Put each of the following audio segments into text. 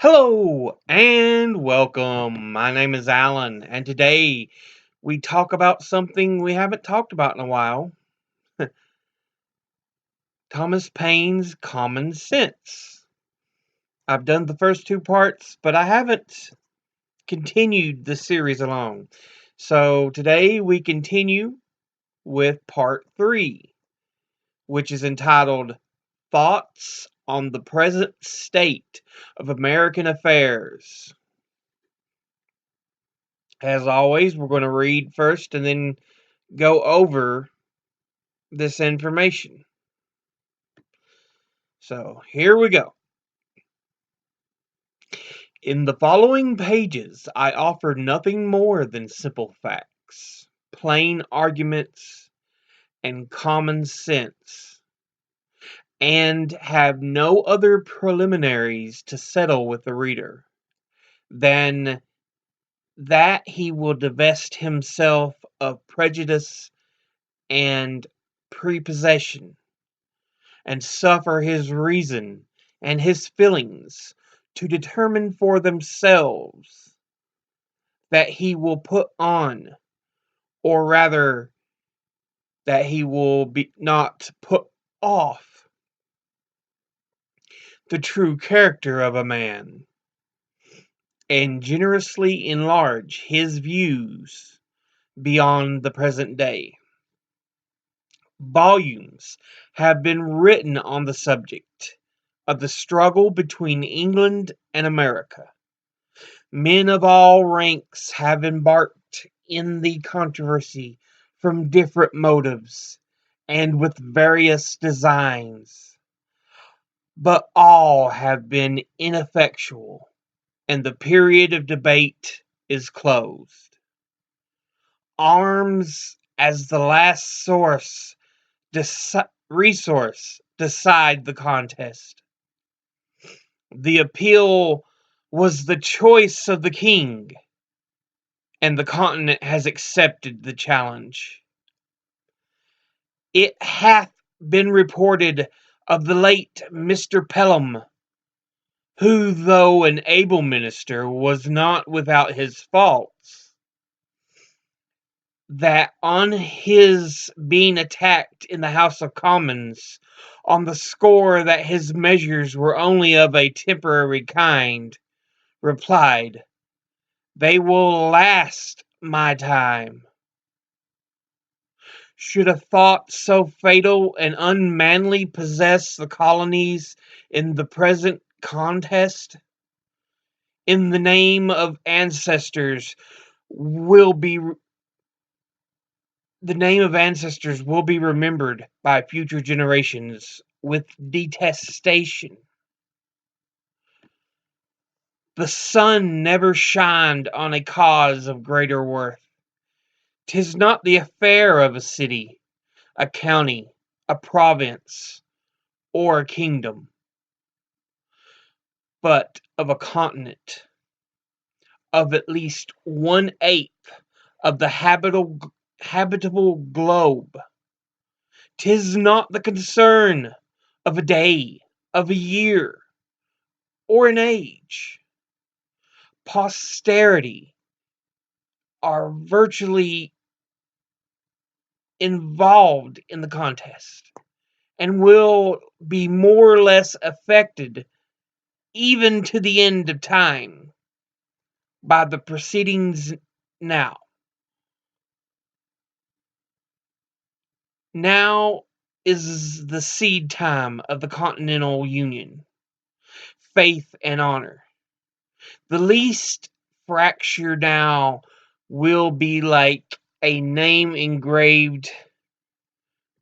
Hello and welcome. My name is Alan, and today we talk about something we haven't talked about in a while. Thomas Paine's Common Sense. I've done the first two parts, but I haven't continued the series along. So today we continue with part 3, which is entitled Thoughts on the Present State of American Affairs. As always, we're going to read first and then go over this information. So here we go. In the following pages, I offer nothing more than simple facts, plain arguments, and common sense, and have no other preliminaries to settle with the reader than that he will divest himself of prejudice and prepossession, and suffer his reason and his feelings to determine for themselves that he will put on, or rather, that he will be not put off, the true character of a man, and generously enlarge his views beyond the present day. Volumes have been written on the subject of the struggle between England and America. Men of all ranks have embarked in the controversy from different motives and with various designs, but all have been ineffectual, and the period of debate is closed. Arms as the last resource decide the contest. The appeal was the choice of the king, and the continent has accepted the challenge. It hath been reported of the late Mr. Pelham, who, though an able minister, was not without his faults, that on his being attacked in the House of Commons on the score that his measures were only of a temporary kind, replied, "They will last my time." Should a thought so fatal and unmanly possess the colonies in the present contest, in the name of ancestors will be the name of ancestors will be remembered by future generations with detestation. The sun never shined on a cause of greater worth. 'Tis not the affair of a city, a county, a province, or a kingdom, but of a continent, of at least 1/8 of the habitable globe. 'Tis not the concern of a day, of a year, or an age. Posterity are virtually involved in the contest, and will be more or less affected, even to the end of time, by the proceedings now. Now is the seed time of the Continental Union, faith and honor. The least fracture now will be like a name engraved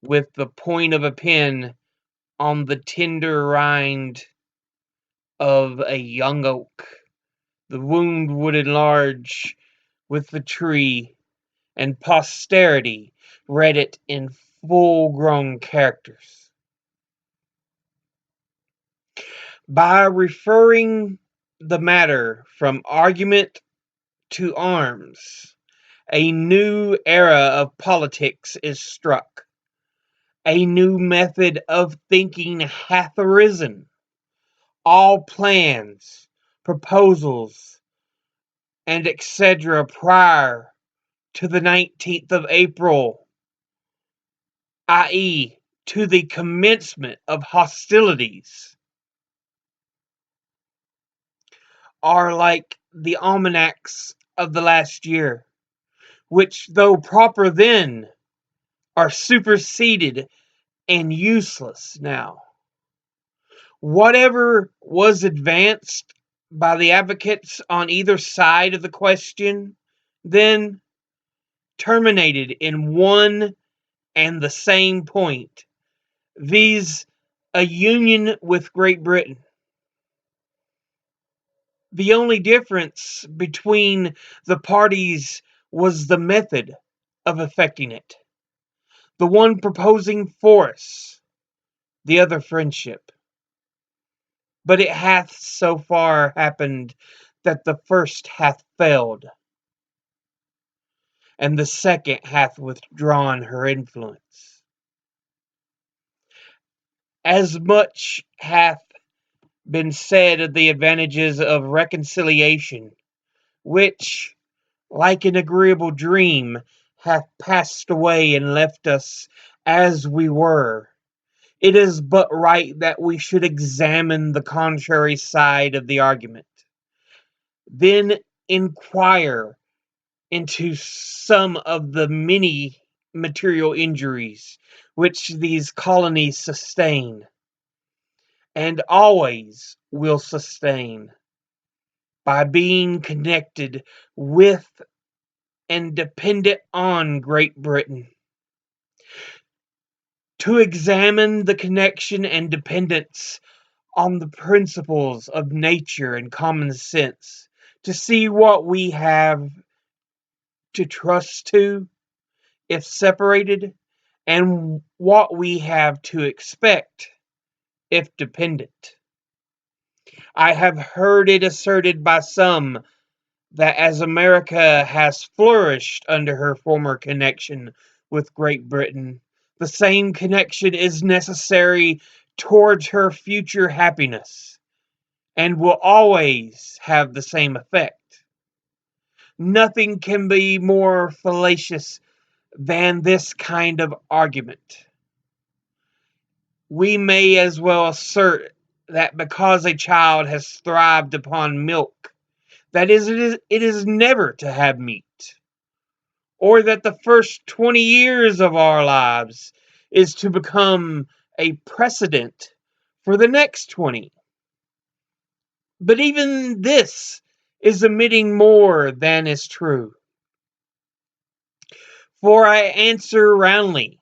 with the point of a pen on the tender rind of a young oak. The wound would enlarge with the tree, and posterity read it in full-grown characters. By referring the matter from argument to arms, a new era of politics is struck. A new method of thinking hath arisen. All plans proposals, and etc. prior to the 19th of April, i.e., to the commencement of hostilities, are like the almanacs of the last year, which, though proper then, are superseded and useless now. Whatever was advanced by the advocates on either side of the question then terminated in one and the same point, viz., a union with Great Britain. The only difference between the parties was the method of effecting it. The one proposing force, the other friendship. But it hath so far happened that the first hath failed, and the second hath withdrawn her influence. As much hath been said of the advantages of reconciliation, which, like an agreeable dream, hath passed away and left us as we were. It is but right that we should examine the contrary side of the argument. Then inquire into some of the many material injuries which these colonies sustain, and always will sustain, by being connected with and dependent on Great Britain. To examine the connection and dependence on the principles of nature and common sense, to see what we have to trust to if separated, and what we have to expect if dependent. I have heard it asserted by some that as America has flourished under her former connection with Great Britain, the same connection is necessary towards her future happiness, and will always have the same effect. Nothing can be more fallacious than this kind of argument. We may as well assert that because a child has thrived upon milk, that it is never to have meat, or that the first 20 years of our lives is to become a precedent for the next 20. But even this is omitting more than is true. For I answer roundly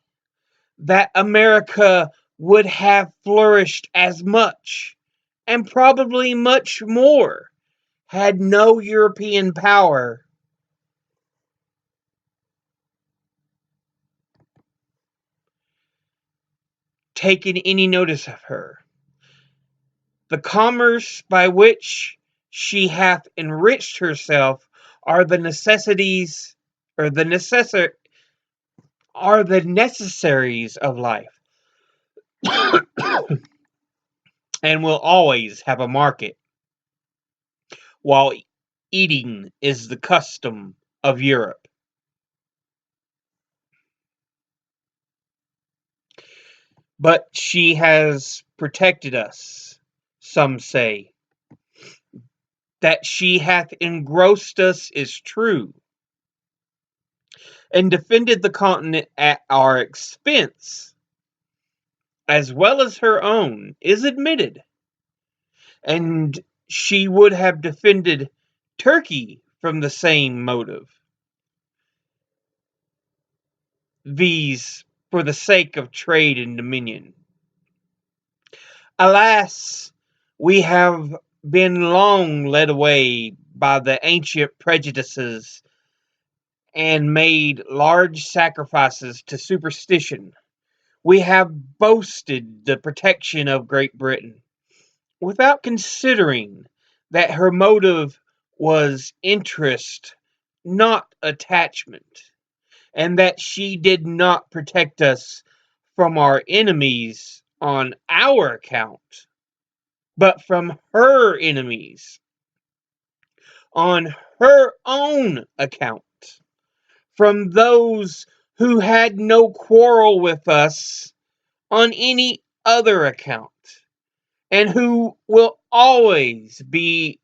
that America would have flourished as much, and probably much more, had no European power taken any notice of her. The commerce by which she hath enriched herself are the necessities, or are the necessaries of life, and will always have a market, while eating is the custom of Europe. But she has protected us, some say. That she hath engrossed us is true, and defended the continent at our expense, as well as her own, is admitted. And she would have defended Turkey from the same motive, viz., for the sake of trade and dominion. Alas, we have been long led away by the ancient prejudices and made large sacrifices to superstition. We have boasted the protection of Great Britain, without considering that her motive was interest, not attachment, and that she did not protect us from our enemies on our account, but from her enemies. on her own account, from those who had no quarrel with us on any other account, and who will always be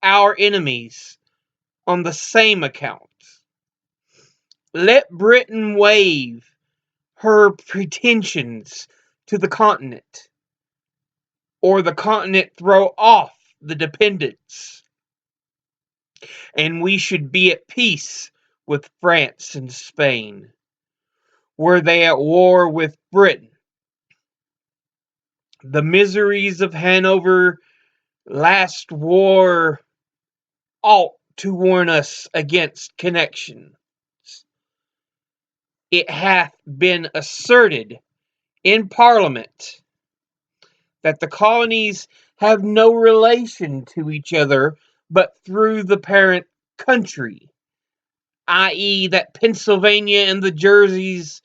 our enemies on the same account. Let Britain waive her pretensions to the continent, or the continent throw off the dependence, and we should be at peace with France and Spain. Were they at war with Britain, the miseries of Hanover last war ought to warn us against connection. It hath been asserted in Parliament that the colonies have no relation to each other but through the parent country, i.e., that Pennsylvania and the Jerseys,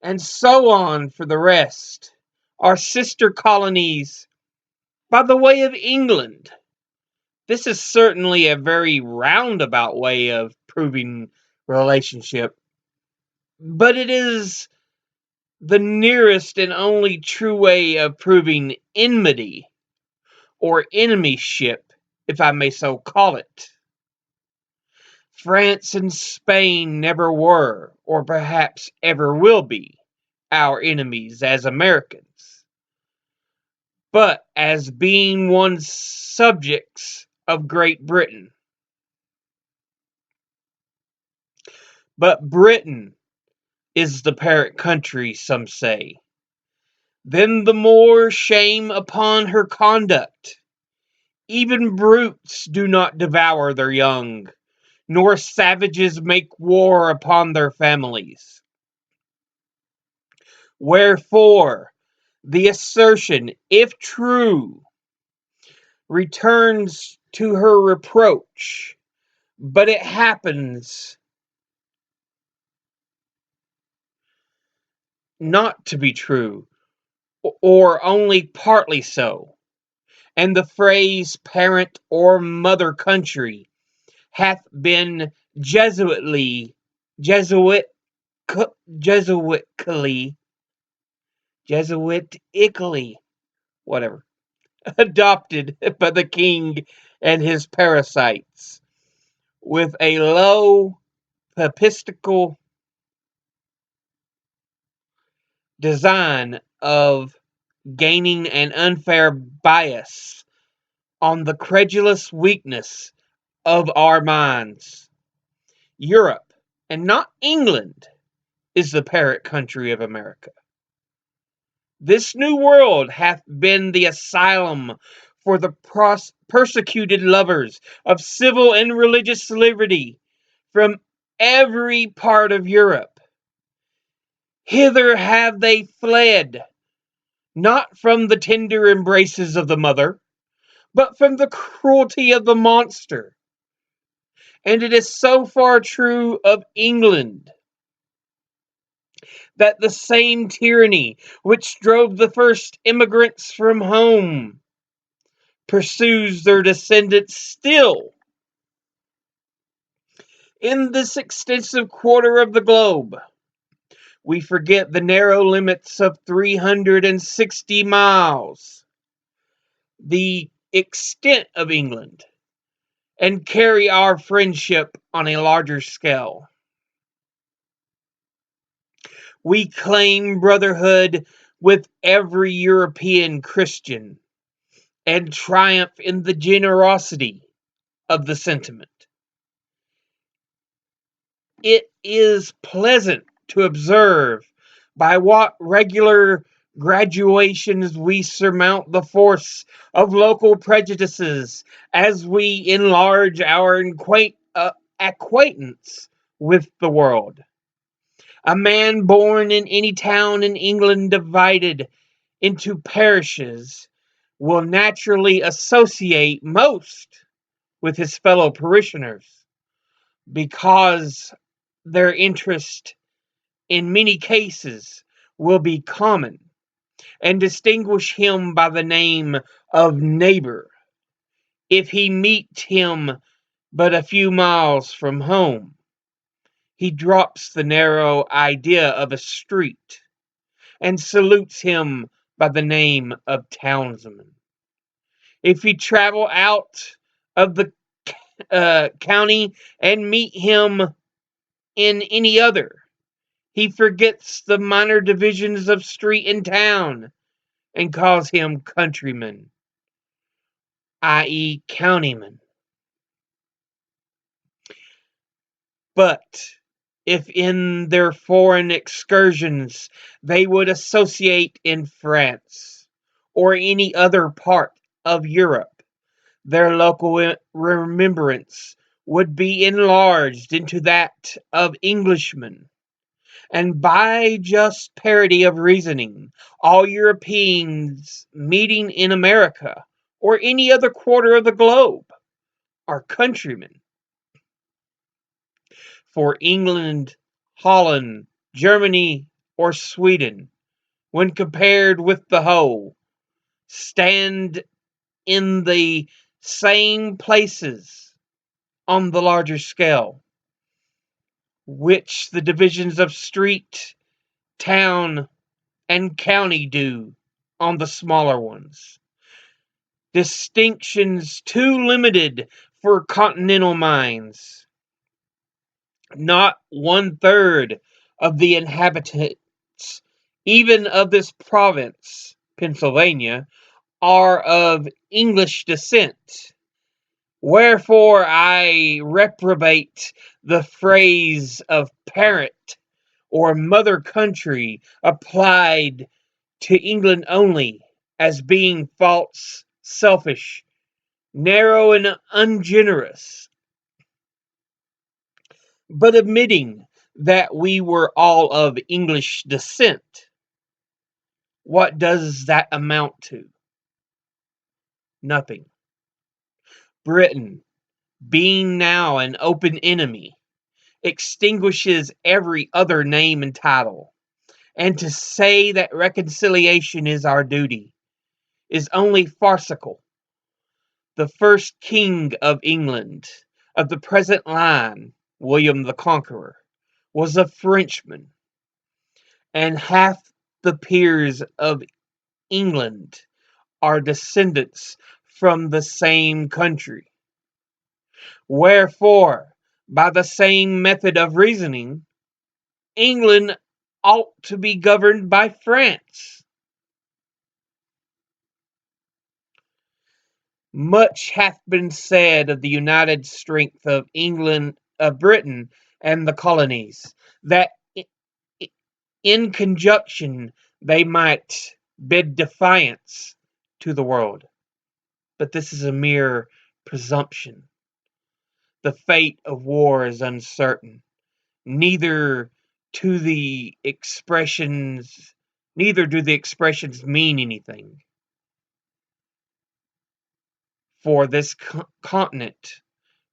and so on for the rest, are sister colonies by the way of England. This is certainly a very roundabout way of proving relationship, but it is the nearest and only true way of proving enmity, or enemyship, if I may so call it. France and Spain never were, or perhaps ever will be, our enemies as Americans, but as being one subjects of Great Britain. But Britain is the parent country, some say. Then the more shame upon her conduct. Even brutes do not devour their young, nor savages make war upon their families. Wherefore, the assertion, if true, returns to her reproach, but it happens not to be true, or only partly so, and the phrase parent or mother country hath been Jesuitically, whatever, adopted by the king and his parasites, with a low papistical design of gaining an unfair bias on the credulous weakness of our minds. Europe, and not England, is the parent country of America. This new world hath been the asylum for the persecuted lovers of civil and religious liberty from every part of Europe. Hither have they fled, not from the tender embraces of the mother, but from the cruelty of the monster. And it is so far true of England, that the same tyranny which drove the first immigrants from home pursues their descendants still in this extensive quarter of the globe. We forget the narrow limits of 360 miles, the extent of England, and carry our friendship on a larger scale. We claim brotherhood with every European Christian, and triumph in the generosity of the sentiment. It is pleasant to observe by what regular graduations we surmount the force of local prejudices as we enlarge our acquaintance with the world. A man born in any town in England divided into parishes will naturally associate most with his fellow parishioners, because their interest in many cases will be common, and distinguish him by the name of neighbor, if he meet him but a few miles from home, he drops the narrow idea of a street and salutes him by the name of townsman. If you travel out of the county and meet him in any other, he forgets the minor divisions of street and town and calls him countryman, i.e., countyman. But if in their foreign excursions they would associate in France or any other part of Europe, their local remembrance would be enlarged into that of Englishmen. And by just parity of reasoning, all Europeans meeting in America or any other quarter of the globe are countrymen. For England, Holland, Germany, or Sweden, when compared with the whole, stand in the same places on the larger scale, which the divisions of street, town, and county do on the smaller ones. Distinctions too limited for continental minds. Not 1/3 of the inhabitants, even of this province, Pennsylvania, are of English descent. Wherefore I reprobate the phrase of parent or mother country applied to England only, as being false, selfish, narrow, and ungenerous. But admitting that we were all of English descent, what does that amount to? Nothing. Britain, being now an open enemy, extinguishes every other name and title. And to say that reconciliation is our duty is only farcical. The first king of England, of the present line, William the Conqueror, was a Frenchman, and half the peers of England are descendants from the same country. Wherefore, by the same method of reasoning, England ought to be governed by France. Much hath been said of the united strength of England, of Britain, and the colonies, that in conjunction they might bid defiance to the world. But this is a mere presumption. The fate of war is uncertain. Neither to the expressions neither do the expressions mean anything. For this continent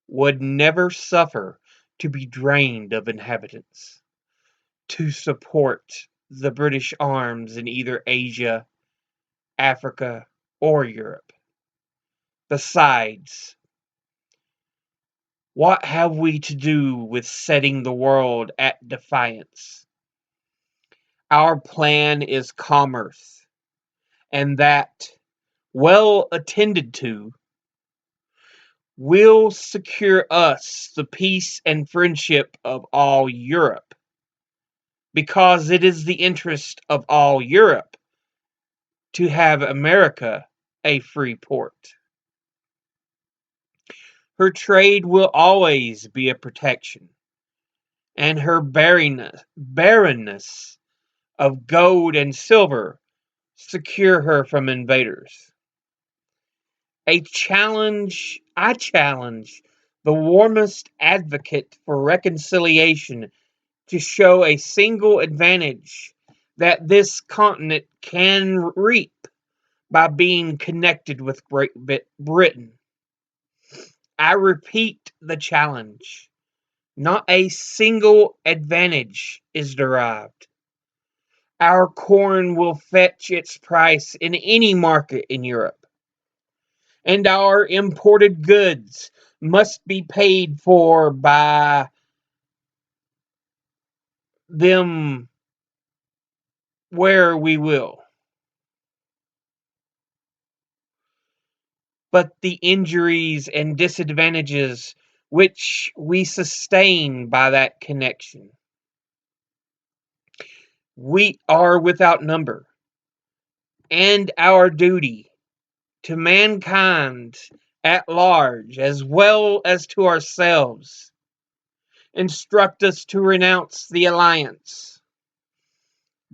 would never suffer to be drained of inhabitants to support the British arms in either Asia, Africa, or Europe. Besides, what have we to do with setting the world at defiance? Our plan is commerce, and that, well attended to, will secure us the peace and friendship of all Europe, because it is the interest of all Europe to have America a free port. Her trade will always be a protection, and her barrenness of gold and silver secure her from invaders. I challenge the warmest advocate for reconciliation to show a single advantage that this continent can reap by being connected with Great Britain. I repeat the challenge. Not a single advantage is derived. Our corn will fetch its price in any market in Europe, and our imported goods must be paid for by them where we will. But the injuries and disadvantages which we sustain by that connection, we are without number, and our duty to mankind at large, as well as to ourselves, instruct us to renounce the alliance,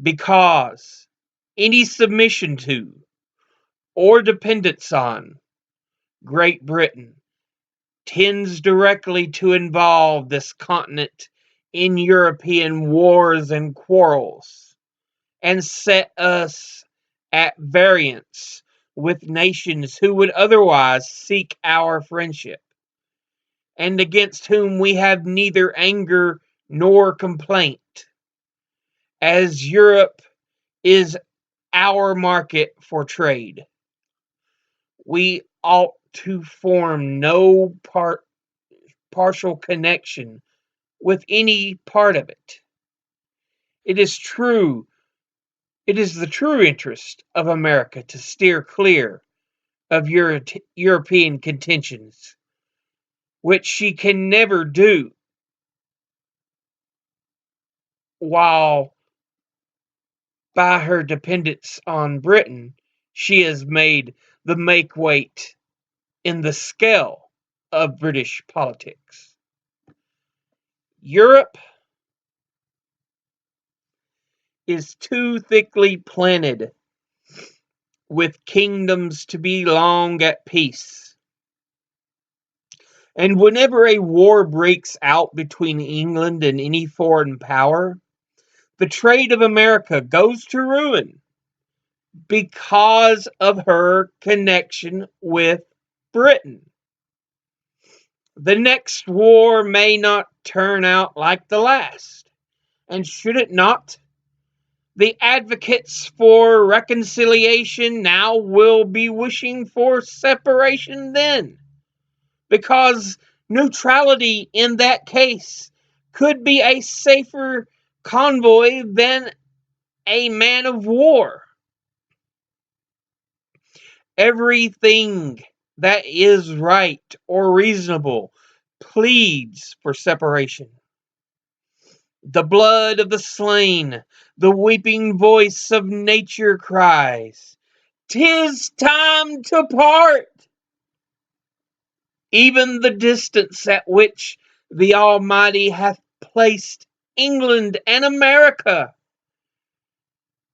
because any submission to or dependence on Great Britain tends directly to involve this continent in European wars and quarrels, and set us at variance with nations who would otherwise seek our friendship, and against whom we have neither anger nor complaint, as Europe is our market for trade. We ought to form no partial connection with any part of it. It is true, it is the true interest of America to steer clear of European contentions, which she can never do while by her dependence on Britain she has made the make weight in the scale of British politics. Europe is too thickly planted with kingdoms to be long at peace. And whenever a war breaks out between England and any foreign power, the trade of America goes to ruin because of her connection with Britain. The next war may not turn out like the last, and should it not, the advocates for reconciliation now will be wishing for separation then, because neutrality in that case could be a safer convoy than a man of war. Everything that is right or reasonable pleads for separation. The blood of the slain, the weeping voice of nature cries, "'Tis time to part!" Even the distance at which the Almighty hath placed England and America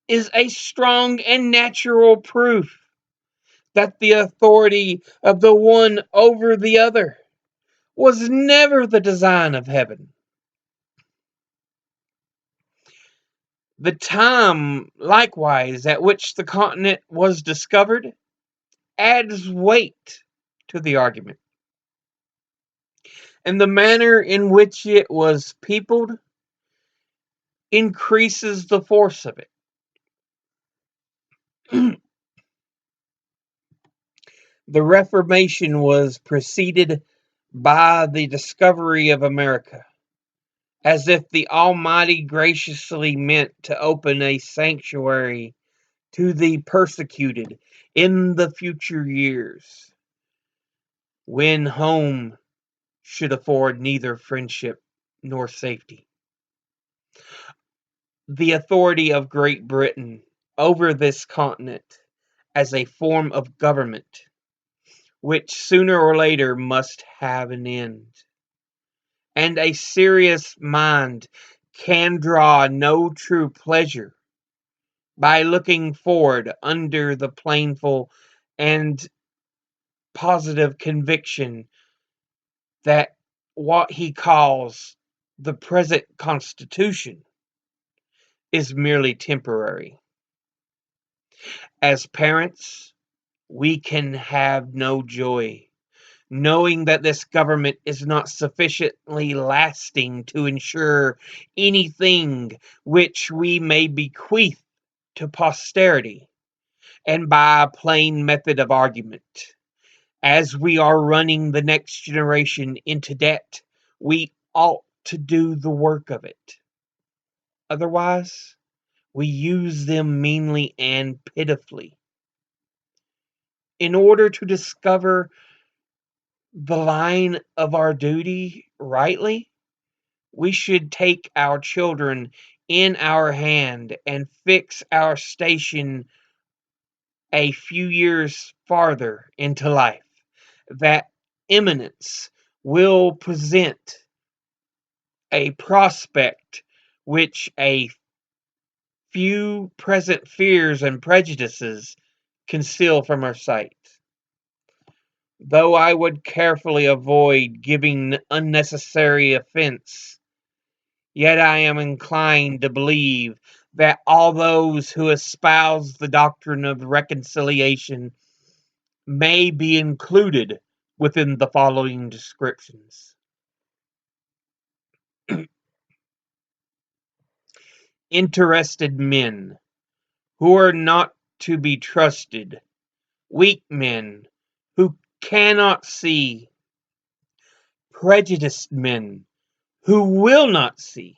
is a strong and natural proof that the authority of the one over the other was never the design of heaven. The time, likewise, at which the continent was discovered adds weight to the argument, and the manner in which it was peopled increases the force of it. The Reformation was preceded by the discovery of America, as if the Almighty graciously meant to open a sanctuary to the persecuted in the future years, when home should afford neither friendship nor safety. The authority of Great Britain over this continent as a form of government, which sooner or later must have an end. And a serious mind can draw no true pleasure by looking forward under the plainful and positive conviction that what he calls the present Constitution is merely temporary. As parents, we can have no joy knowing that this government is not sufficiently lasting to ensure anything which we may bequeath to posterity, and by a plain method of argument, As we are running the next generation into debt, we ought to do the work of it. Otherwise, we use them meanly and pitifully. In order to discover the line of our duty rightly, we should take our children in our hand and fix our station a few years farther into life. That eminence will present a prospect which a few present fears and prejudices conceal from our sight. Though I would carefully avoid giving unnecessary offense, yet I am inclined to believe that all those who espouse the doctrine of reconciliation may be included within the following descriptions. Interested men, who are not to be trusted, weak men, who cannot see, prejudiced men, who will not see,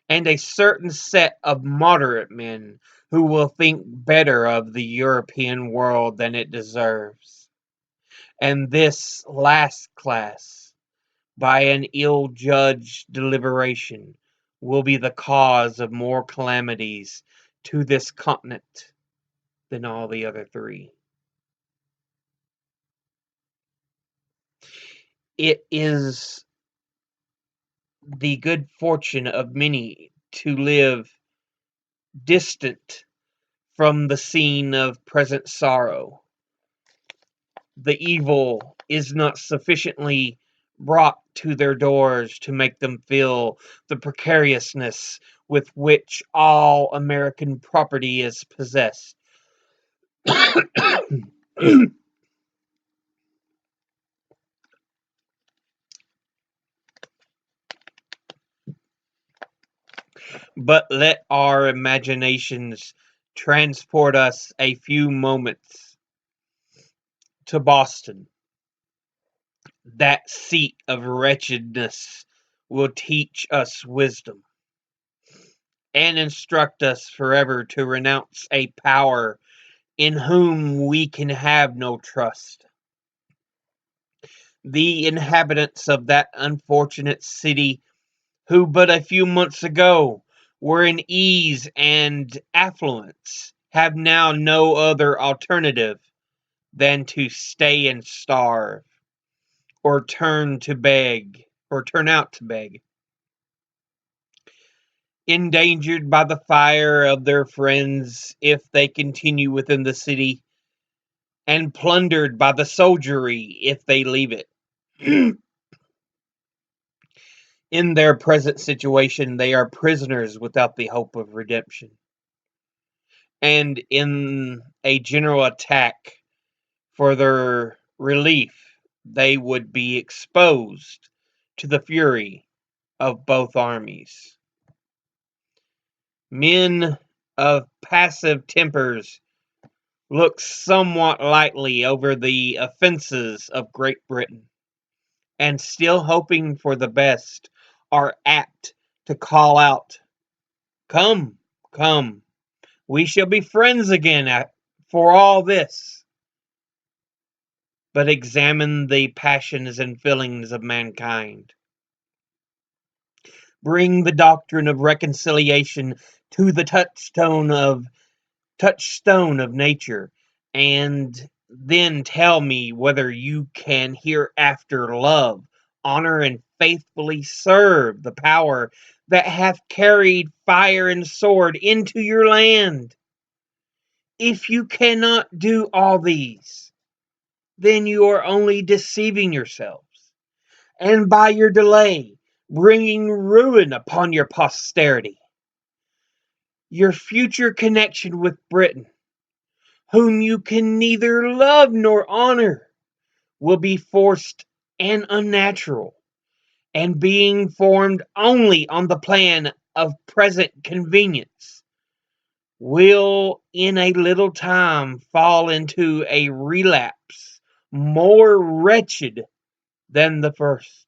and a certain set of moderate men who will think better of the European world than it deserves. And this last class, by an ill-judged deliberation, will be the cause of more calamities to this continent than all the other three. It is the good fortune of many to live distant from the scene of present sorrow. The evil is not sufficiently brought to their doors to make them feel the precariousness with which all American property is possessed. But let our imaginations transport us a few moments to Boston. That seat of wretchedness will teach us wisdom, and instruct us forever to renounce a power in whom we can have no trust. The inhabitants of that unfortunate city, who but a few months ago were in ease and affluence, have now no other alternative than to stay and starve, or turn out to beg. Endangered by the fire of their friends if they continue within the city, and plundered by the soldiery if they leave it. In their present situation, they are prisoners without the hope of redemption. And in a general attack for their relief, they would be exposed to the fury of both armies. Men of passive tempers look somewhat lightly over the offences of Great Britain, and still hoping for the best, are apt to call out, "Come, come, we shall be friends again for all this." But examine the passions and feelings of mankind. Bring the doctrine of reconciliation to the touchstone of nature, and then tell me whether you can hereafter love, honor, and faithfully serve the power that hath carried fire and sword into your land. If you cannot do all these, then you are only deceiving yourselves, and by your delay bringing ruin upon your posterity. Your future connection with Britain, whom you can neither love nor honor, will be forced and unnatural, and being formed only on the plan of present convenience, will in a little time fall into a relapse more wretched than the first.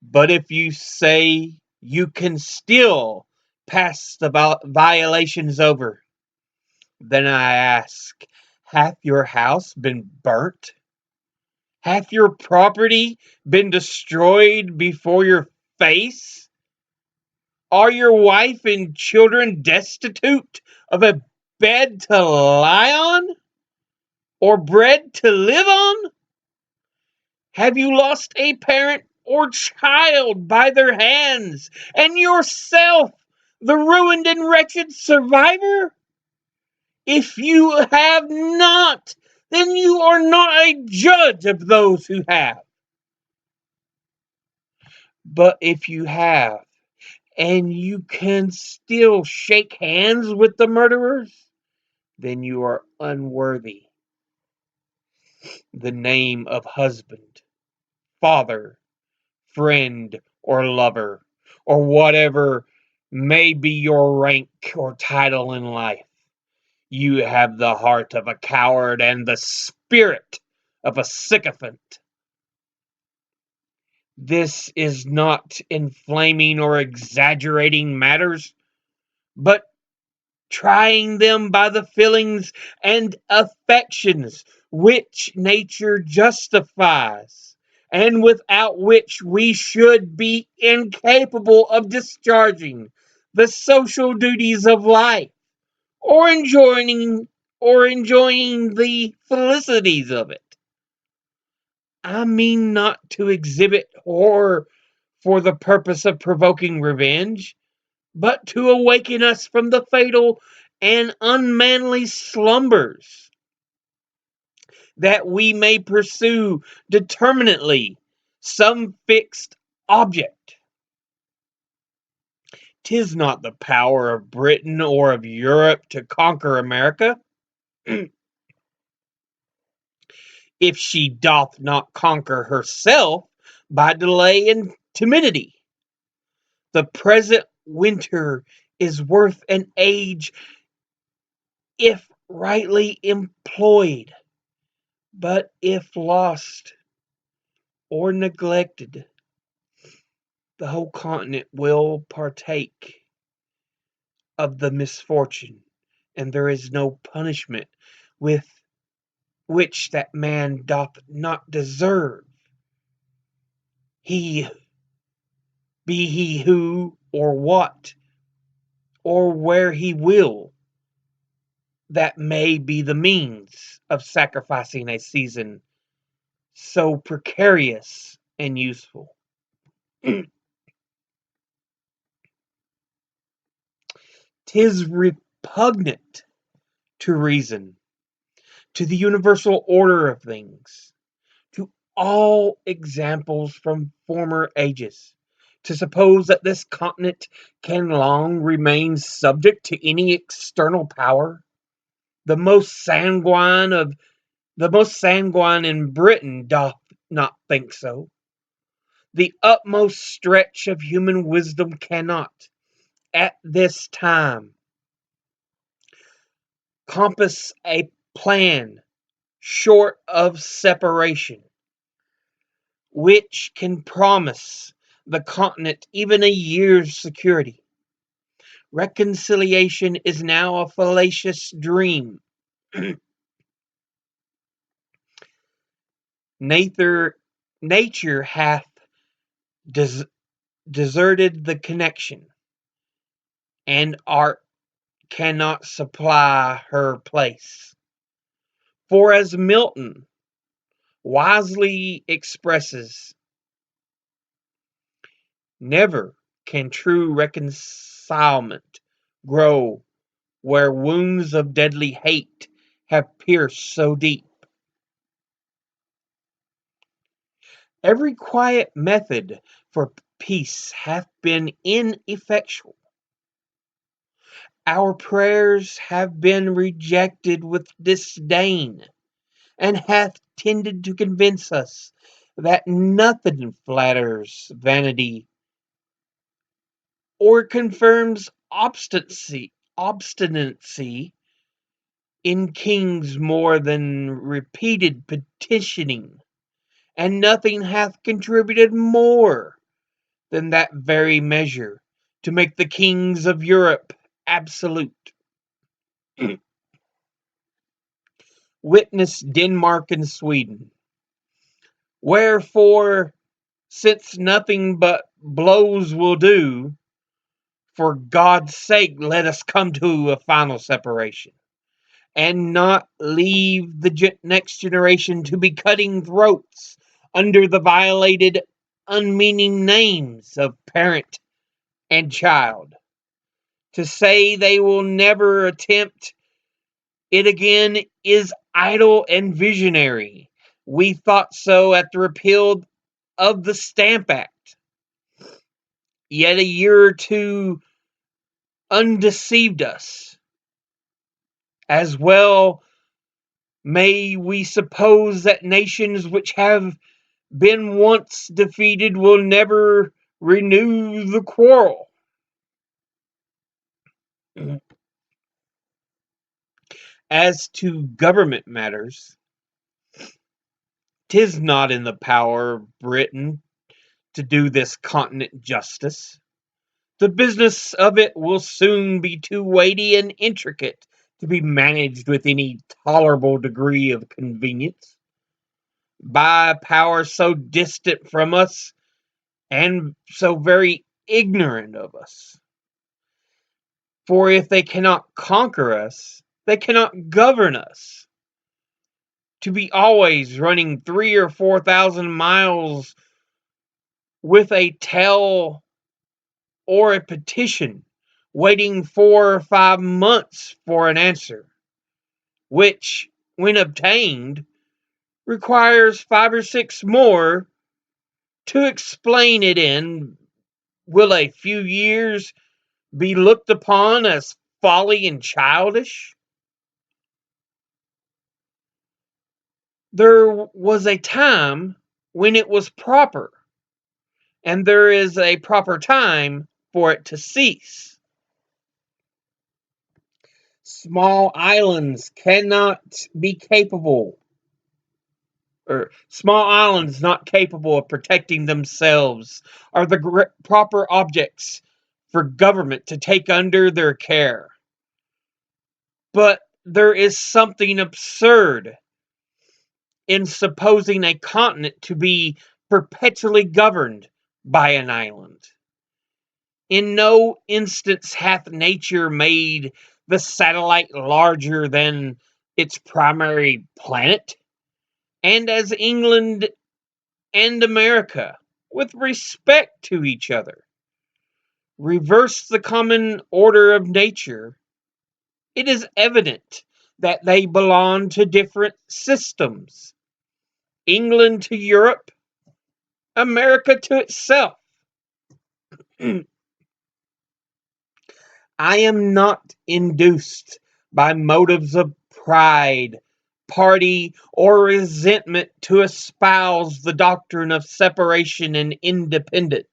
But if you say you can still pass the violations over, then I ask, hath your house been burnt? Hath your property been destroyed before your face? Are your wife and children destitute of a bed to lie on, or bread to live on? Have you lost a parent or child by their hands, and yourself the ruined and wretched survivor? If you have not, then you are not a judge of those who have. But if you have, and you can still shake hands with the murderers, then you are unworthy the name of husband, father, friend, or lover, or whatever may be your rank or title in life. You have the heart of a coward and the spirit of a sycophant. This is not inflaming or exaggerating matters, but trying them by the feelings and affections which nature justifies, and without which we should be incapable of discharging the social duties of life, or enjoying the felicities of it. I mean not to exhibit horror for the purpose of provoking revenge, but to awaken us from the fatal and unmanly slumbers, that we may pursue determinately some fixed object. 'Tis not the power of Britain or of Europe to conquer America, if she doth not conquer herself by delay and timidity. The present winter is worth an age if rightly employed, but if lost or neglected, the whole continent will partake of the misfortune, and there is no punishment with which that man doth not deserve, he be he who or what or where he will, that may be the means of sacrificing a season so precarious and useful. 'Tis repugnant to reason, to the universal order of things, to all examples from former ages, to suppose that this continent can long remain subject to any external power. The most sanguine of the most sanguine in Britain doth not think so. The utmost stretch of human wisdom cannot, at this time, compass a plan short of separation, which can promise the continent even a year's security. Reconciliation is now a fallacious dream. Nature, nature hath des- deserted the connection, and art cannot supply her place. For as Milton wisely expresses, never can true reconcilement grow where wounds of deadly hate have pierced so deep. Every quiet method for peace hath been ineffectual. Our prayers have been rejected with disdain, and hath tended to convince us that nothing flatters vanity or confirms obstinacy in kings more than repeated petitioning, and nothing hath contributed more than that very measure to make the kings of Europe absolute. Witness Denmark and Sweden. Wherefore, since nothing but blows will do, for God's sake, let us come to a final separation, and not leave the next generation to be cutting throats under the violated, unmeaning names of parent and child. To say they will never attempt it again is idle and visionary. We thought so at the repeal of the Stamp Act. Yet a year or two undeceived us. As well may we suppose that nations which have been once defeated will never renew the quarrel. As to government matters, 'tis not in the power of Britain to do this continent justice. The business of it will soon be too weighty and intricate to be managed with any tolerable degree of convenience by a power so distant from us and so very ignorant of us. For if they cannot conquer us, they cannot govern us. To be always running 3 or 4 thousand miles with a tell or a petition, waiting 4 or 5 months for an answer, which, when obtained, requires 5 or 6 more to explain it in, will a few years be looked upon as folly and childish? There was a time when it was proper, and there is a proper time for it to cease. Small islands cannot be capable, or small islands not capable of protecting themselves are the proper objects for government to take under their care. But there is something absurd in supposing a continent to be perpetually governed by an island. In no instance hath nature made the satellite larger than its primary planet, and as England and America, with respect to each other, reverse the common order of nature, it is evident that they belong to different systems. England to Europe, America to itself. I am not induced by motives of pride, party, or resentment to espouse the doctrine of separation and independence.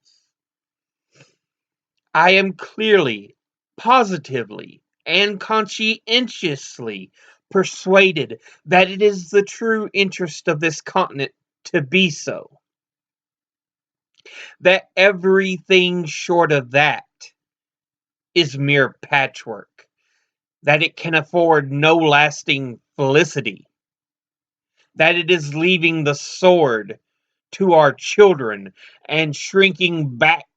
I am clearly, positively, and conscientiously persuaded that it is the true interest of this continent to be so. That everything short of that is mere patchwork, that it can afford no lasting felicity, that it is leaving the sword to our children and shrinking back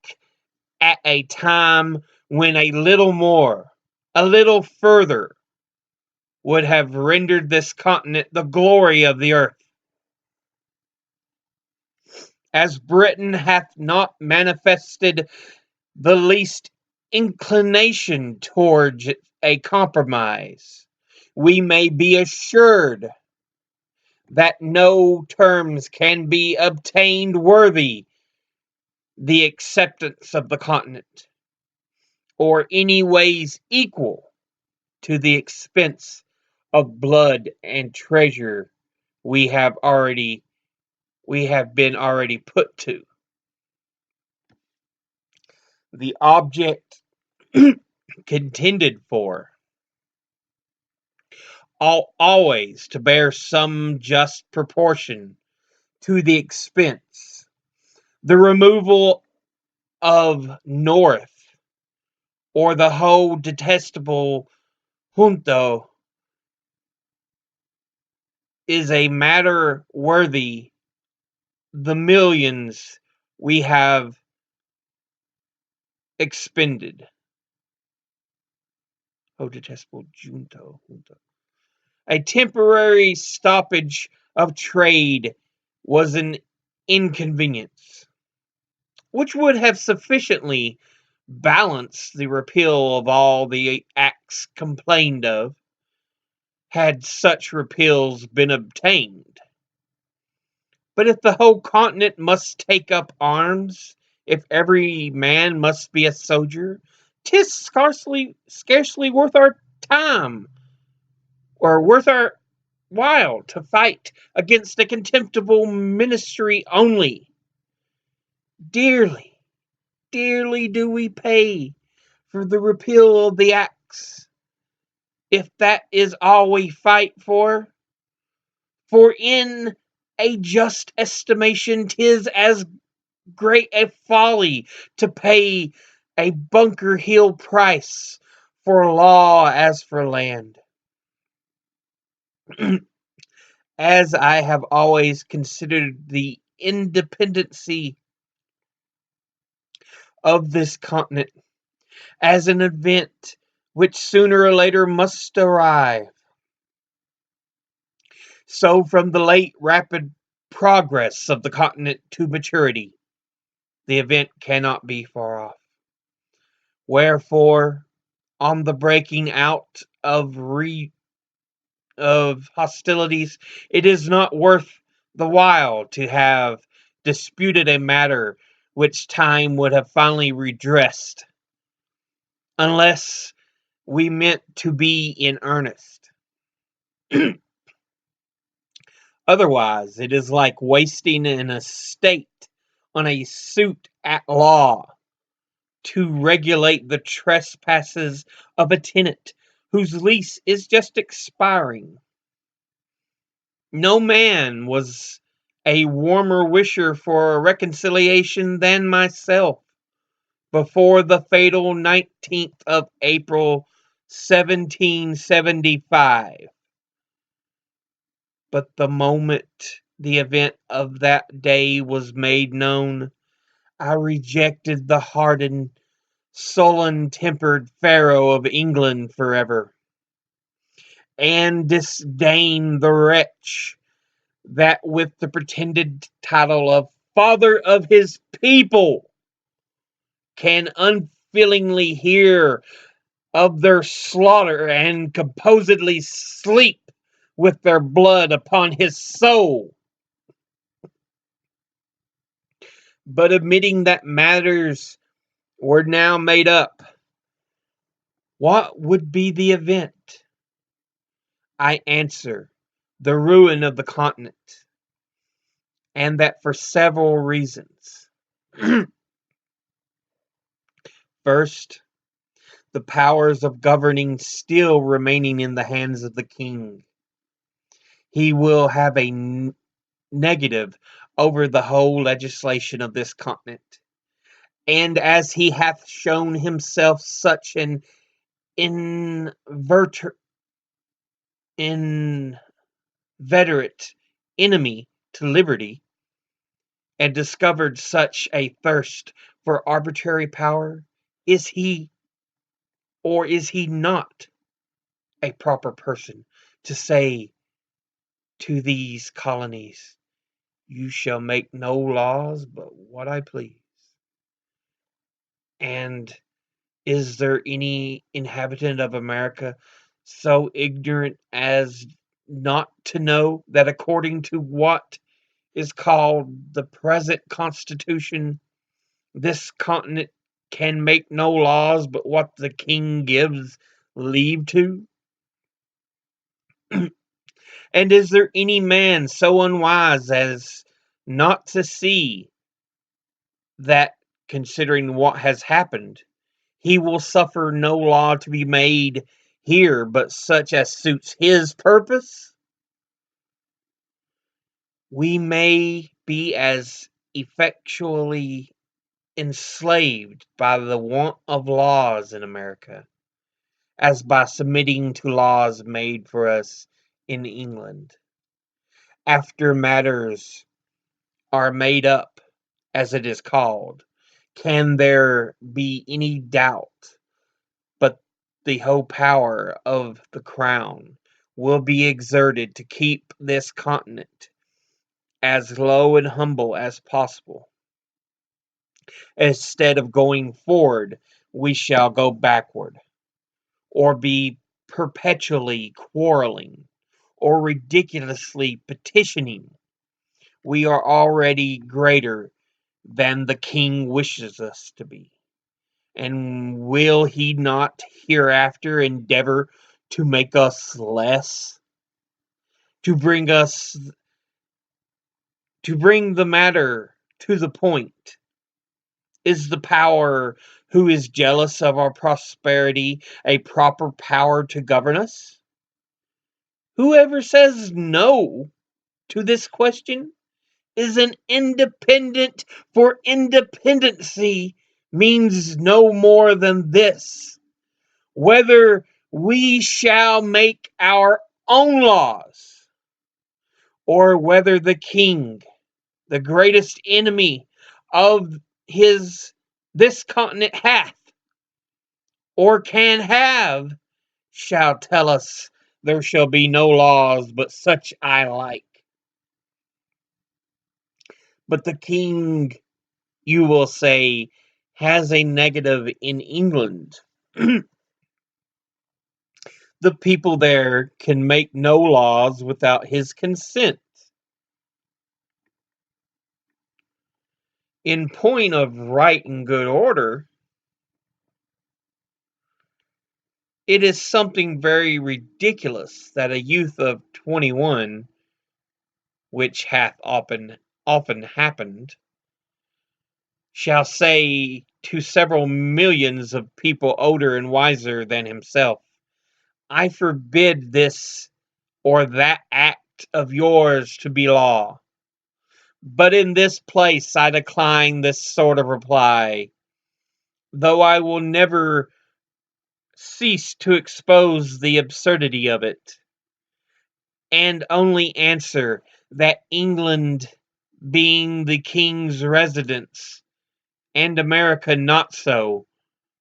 at a time when a little more, a little further, would have rendered this continent the glory of the earth. As Britain hath not manifested the least inclination towards a compromise, we may be assured that no terms can be obtained worthy the acceptance of the continent, or any ways equal to the expense of blood and treasure we have been already put to. The object contended for always to bear some just proportion to the expense. The removal of North, or the whole detestable junto, is a matter worthy the millions we have expended. Oh, detestable junto. A temporary stoppage of trade was an inconvenience, which would have sufficiently balanced the repeal of all the acts complained of, had such repeals been obtained. But if the whole continent must take up arms, if every man must be a soldier, 'tis scarcely worth our time, or worth our while, to fight against a contemptible ministry only. Dearly, dearly do we pay for the repeal of the acts, if that is all we fight for. For in a just estimation 'tis as great a folly to pay a Bunker Hill price for law as for land. As I have always considered the independency of this continent as an event which sooner or later must arrive, so from the late rapid progress of the continent to maturity, the event cannot be far off. Wherefore, on the breaking out of hostilities, it is not worth the while to have disputed a matter which time would have finally redressed, unless we meant to be in earnest. Otherwise, it is like wasting an estate on a suit at law to regulate the trespasses of a tenant whose lease is just expiring. No man was a warmer wisher for a reconciliation than myself before the fatal 19th of April, 1775. But the moment the event of that day was made known, I rejected the hardened, sullen-tempered Pharaoh of England forever, and disdained the wretch that with the pretended title of Father of his People can unfeelingly hear of their slaughter and composedly sleep with their blood upon his soul. But admitting that matters were now made up, what would be the event? I answer, the ruin of the continent, and that for several reasons. First, the powers of governing still remaining in the hands of the king. He will have a negative over the whole legislation of this continent. And as he hath shown himself such an inveterate enemy to liberty, and discovered such a thirst for arbitrary power, is he, or is he not, a proper person to say to these colonies, you shall make no laws but what I please? And is there any inhabitant of America so ignorant as not to know that according to what is called the present Constitution, this continent can make no laws but what the king gives leave to? And is there any man so unwise as not to see that, considering what has happened, he will suffer no law to be made here but such as suits his purpose, we may be as effectually enslaved by the want of laws in America as by submitting to laws made for us in England. After matters are made up, as it is called, can there be any doubt but the whole power of the crown will be exerted to keep this continent as low and humble as possible? Instead of going forward, we shall go backward, or be perpetually quarreling, or ridiculously petitioning. We are already greater than the king wishes us to be. And will he not hereafter endeavor to make us less? To bring the matter to the point, is the power who is jealous of our prosperity a proper power to govern us? Whoever says no to this question is an independent, for independency means no more than this: whether we shall make our own laws, or whether the king, the greatest enemy of this continent hath, or can have, shall tell us there shall be no laws but such I like. But the king, you will say, has a negative in England. The people there can make no laws without his consent. In point of right and good order, it is something very ridiculous that a youth of 21, which hath often happened, shall say to several millions of people older and wiser than himself, I forbid this or that act of yours to be law. But in this place I decline this sort of reply, though I will never cease to expose the absurdity of it, and only answer that England being the king's residence, and America not so,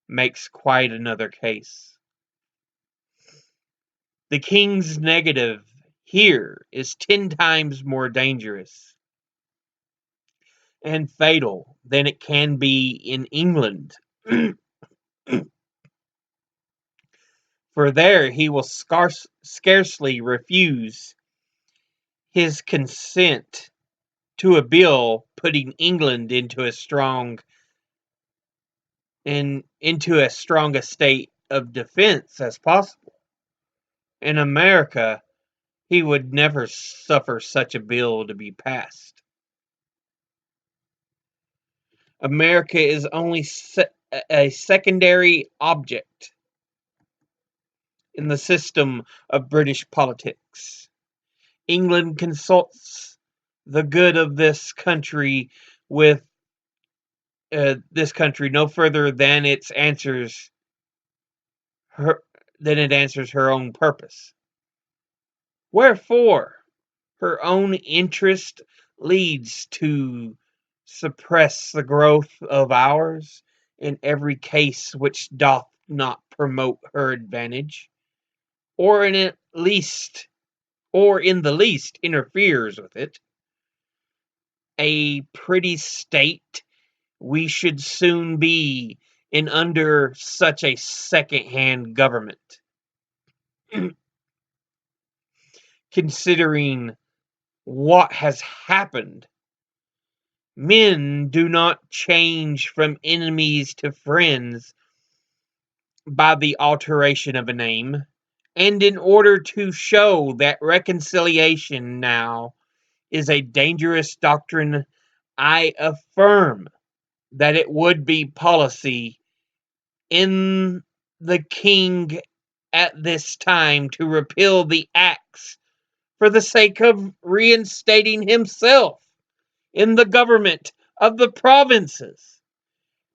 makes quite another case. The king's negative here is 10 times more dangerous and fatal than it can be in England. For there he will scarcely refuse his consent to a bill putting England into as strong a state of defense as possible. In America, he would never suffer such a bill to be passed. America is only a secondary object in the system of British politics. England consults the good of this country with no further than it answers her own purpose. Wherefore, her own interest leads to suppress the growth of ours in every case which doth not promote her advantage, or in the least interferes with it. A pretty state we should soon be in under such a second-hand government. Considering what has happened, men do not change from enemies to friends by the alteration of a name, and in order to show that reconciliation now is a dangerous doctrine, I affirm that it would be policy in the king at this time to repeal the acts for the sake of reinstating himself in the government of the provinces,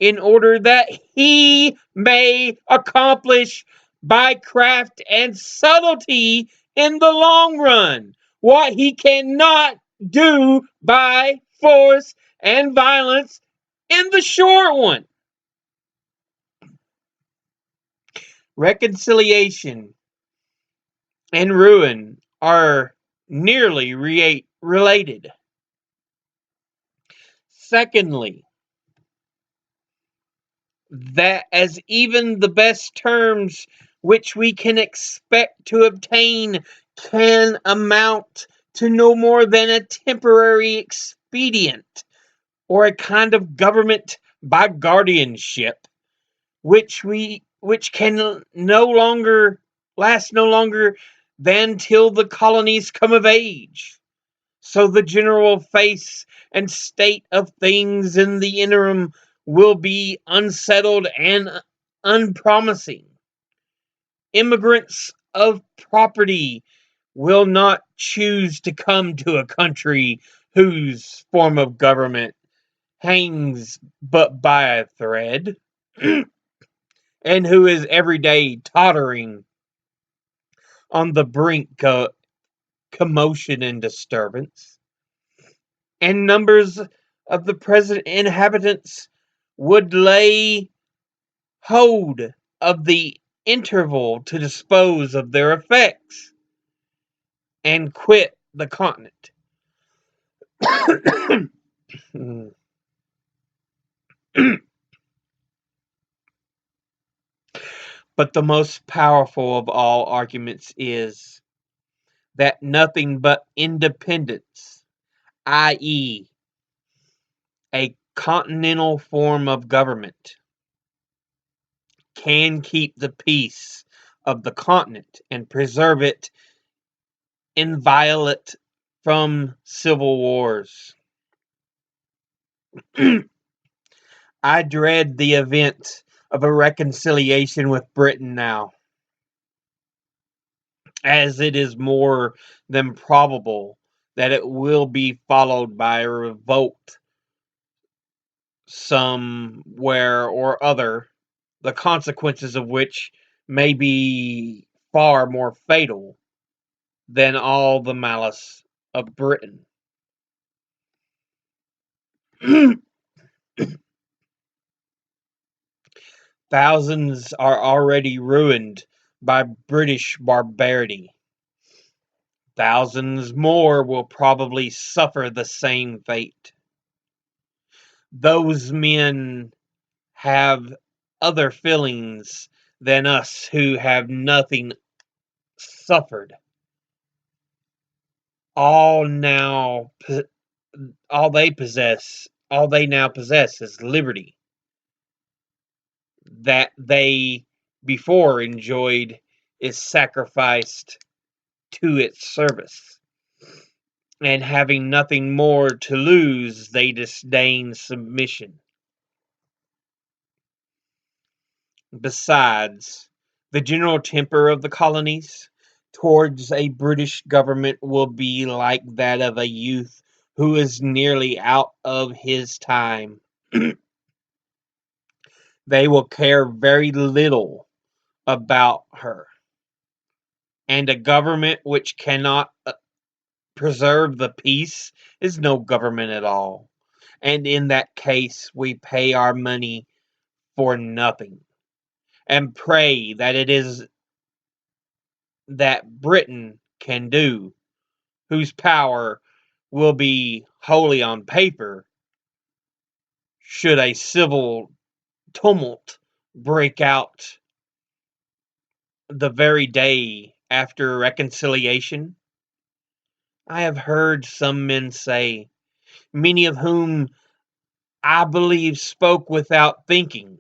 in order that he may accomplish by craft and subtlety in the long run what he cannot do by force and violence in the short one. Reconciliation and ruin are nearly related. Secondly, that as even the best terms which we can expect to obtain can amount to no more than a temporary expedient, or a kind of government by guardianship, which can no longer last no longer than till the colonies come of age. So the general face and state of things in the interim will be unsettled and unpromising. Immigrants of property will not choose to come to a country whose form of government hangs but by a thread, and who is every day tottering on the brink of commotion and disturbance. And numbers of the present inhabitants would lay hold of the interval to dispose of their effects and quit the continent. But the most powerful of all arguments is that nothing but independence, i.e., a continental form of government, can keep the peace of the continent and preserve it inviolate from civil wars. I dread the event of a reconciliation with Britain now, as it is more than probable that it will be followed by a revolt somewhere or other, the consequences of which may be far more fatal than all the malice of Britain. Thousands are already ruined by British barbarity. Thousands more will probably suffer the same fate. Those men have other feelings than us who have nothing suffered. All now, all they now possess is liberty that they before enjoyed is sacrificed to its service. And having nothing more to lose, they disdain submission. Besides, the general temper of the colonies towards a British government will be like that of a youth who is nearly out of his time. They will care very little about her. And a government which cannot preserve the peace is no government at all. And in that case, we pay our money for nothing, and pray that it is that Britain can do, whose power will be wholly on paper, should a civil tumult break out the very day after reconciliation. I have heard some men say, many of whom I believe spoke without thinking,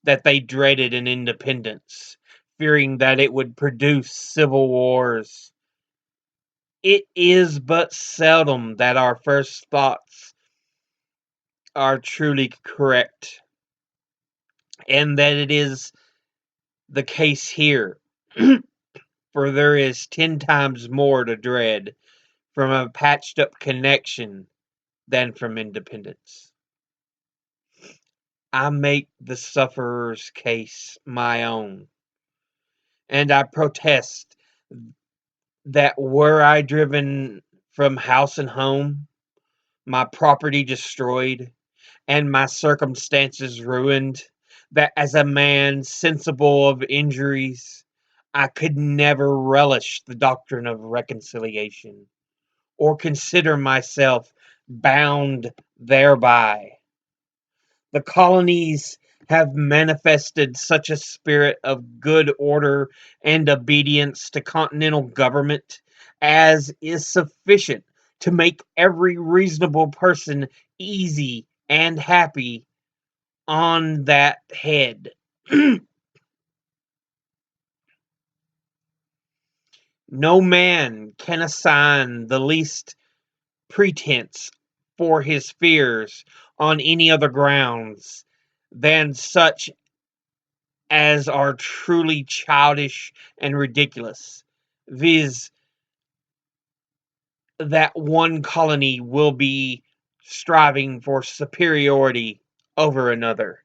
that they dreaded an independence, fearing that it would produce civil wars. It is but seldom that our first thoughts are truly correct, and that it is the case here. For there is 10 times more to dread from a patched up connection than from independence. I make the sufferer's case my own, and I protest that were I driven from house and home, my property destroyed, and my circumstances ruined, that as a man sensible of injuries, I could never relish the doctrine of reconciliation, or consider myself bound thereby. The colonies have manifested such a spirit of good order and obedience to continental government as is sufficient to make every reasonable person easy and happy on that head. No man can assign the least pretense for his fears on any other grounds than such as are truly childish and ridiculous, viz., that one colony will be striving for superiority over another.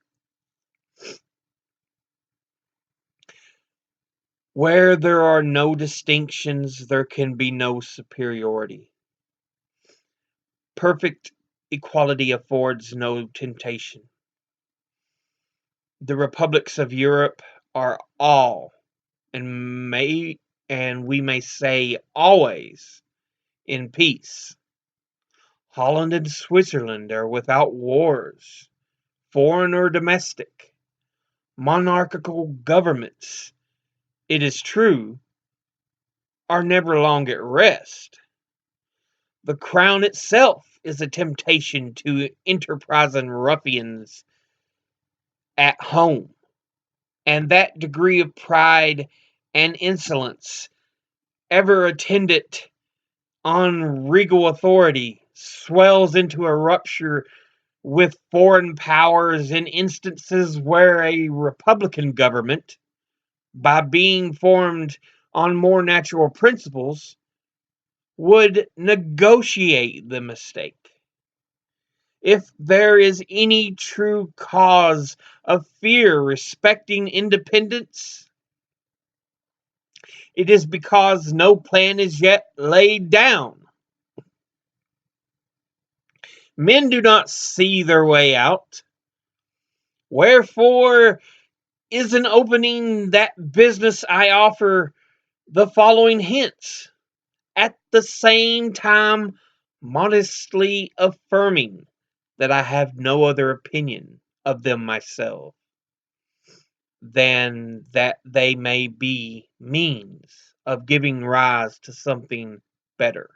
Where there are no distinctions, there can be no superiority. Perfect equality affords no temptation. The republics of Europe are all, and we may say always, in peace. Holland and Switzerland are without wars, foreign or domestic. Monarchical governments, it is true, are never long at rest. The crown itself is a temptation to enterprising ruffians at home, and that degree of pride and insolence ever attendant on regal authority swells into a rupture with foreign powers in instances where a republican government, by being formed on more natural principles, would negotiate the mistake. If there is any true cause of fear respecting independence, it is because no plan is yet laid down. Men do not see their way out. Wherefore is an opening that business I offer the following hints, at the same time modestly affirming that I have no other opinion of them myself than that they may be means of giving rise to something better.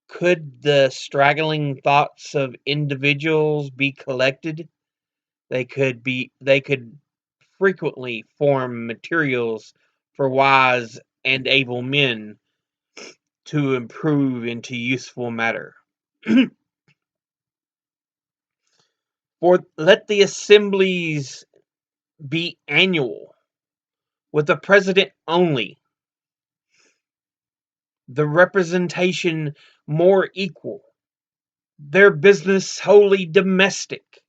Could the straggling thoughts of individuals be collected, they could frequently form materials for wise and able men to improve into useful matter. For let the assemblies be annual, with the president only, the representation more equal, their business wholly domestic,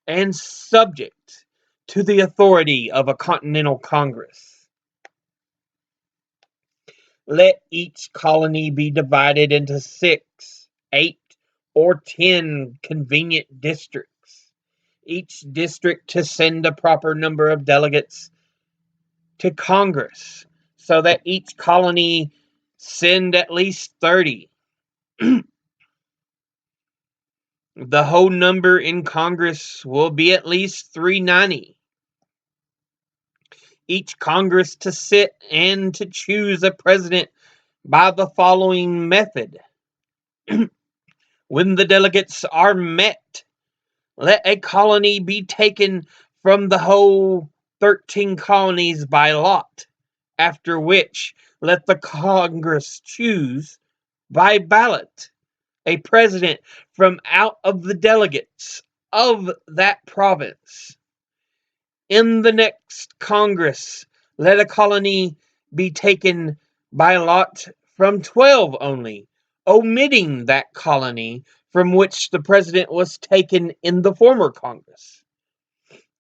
and subject to the authority of a continental congress. Let each colony be divided into 6, 8, or 10 convenient districts, each district to send a proper number of delegates to Congress, so that each colony send at least 30. The whole number in Congress will be at least 390. Each Congress to sit and to choose a president by the following method. When the delegates are met, let a colony be taken from the whole 13 colonies by lot, after which let the Congress choose by ballot a president from out of the delegates of that province. In the next Congress, Let a colony be taken by lot from 12 only, omitting that colony from which the president was taken in the former Congress,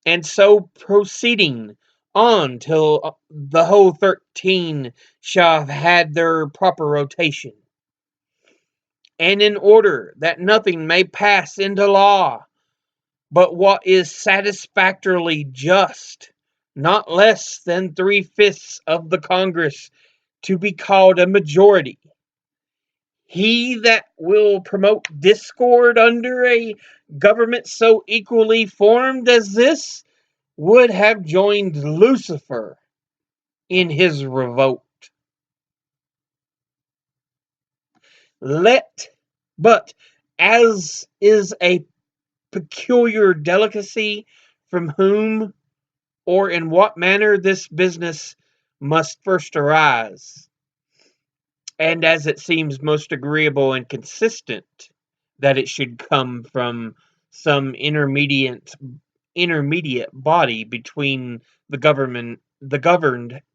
and so proceeding on till the whole 13 shall have had their proper rotation. And in order that nothing may pass into law but what is satisfactorily just, not less than 3/5 of the Congress to be called a majority. He that will promote discord under a government so equally formed as this would have joined Lucifer in his revolt. But as is a peculiar delicacy from whom or in what manner this business must first arise, and as it seems most agreeable and consistent that it should come from some intermediate body between the governed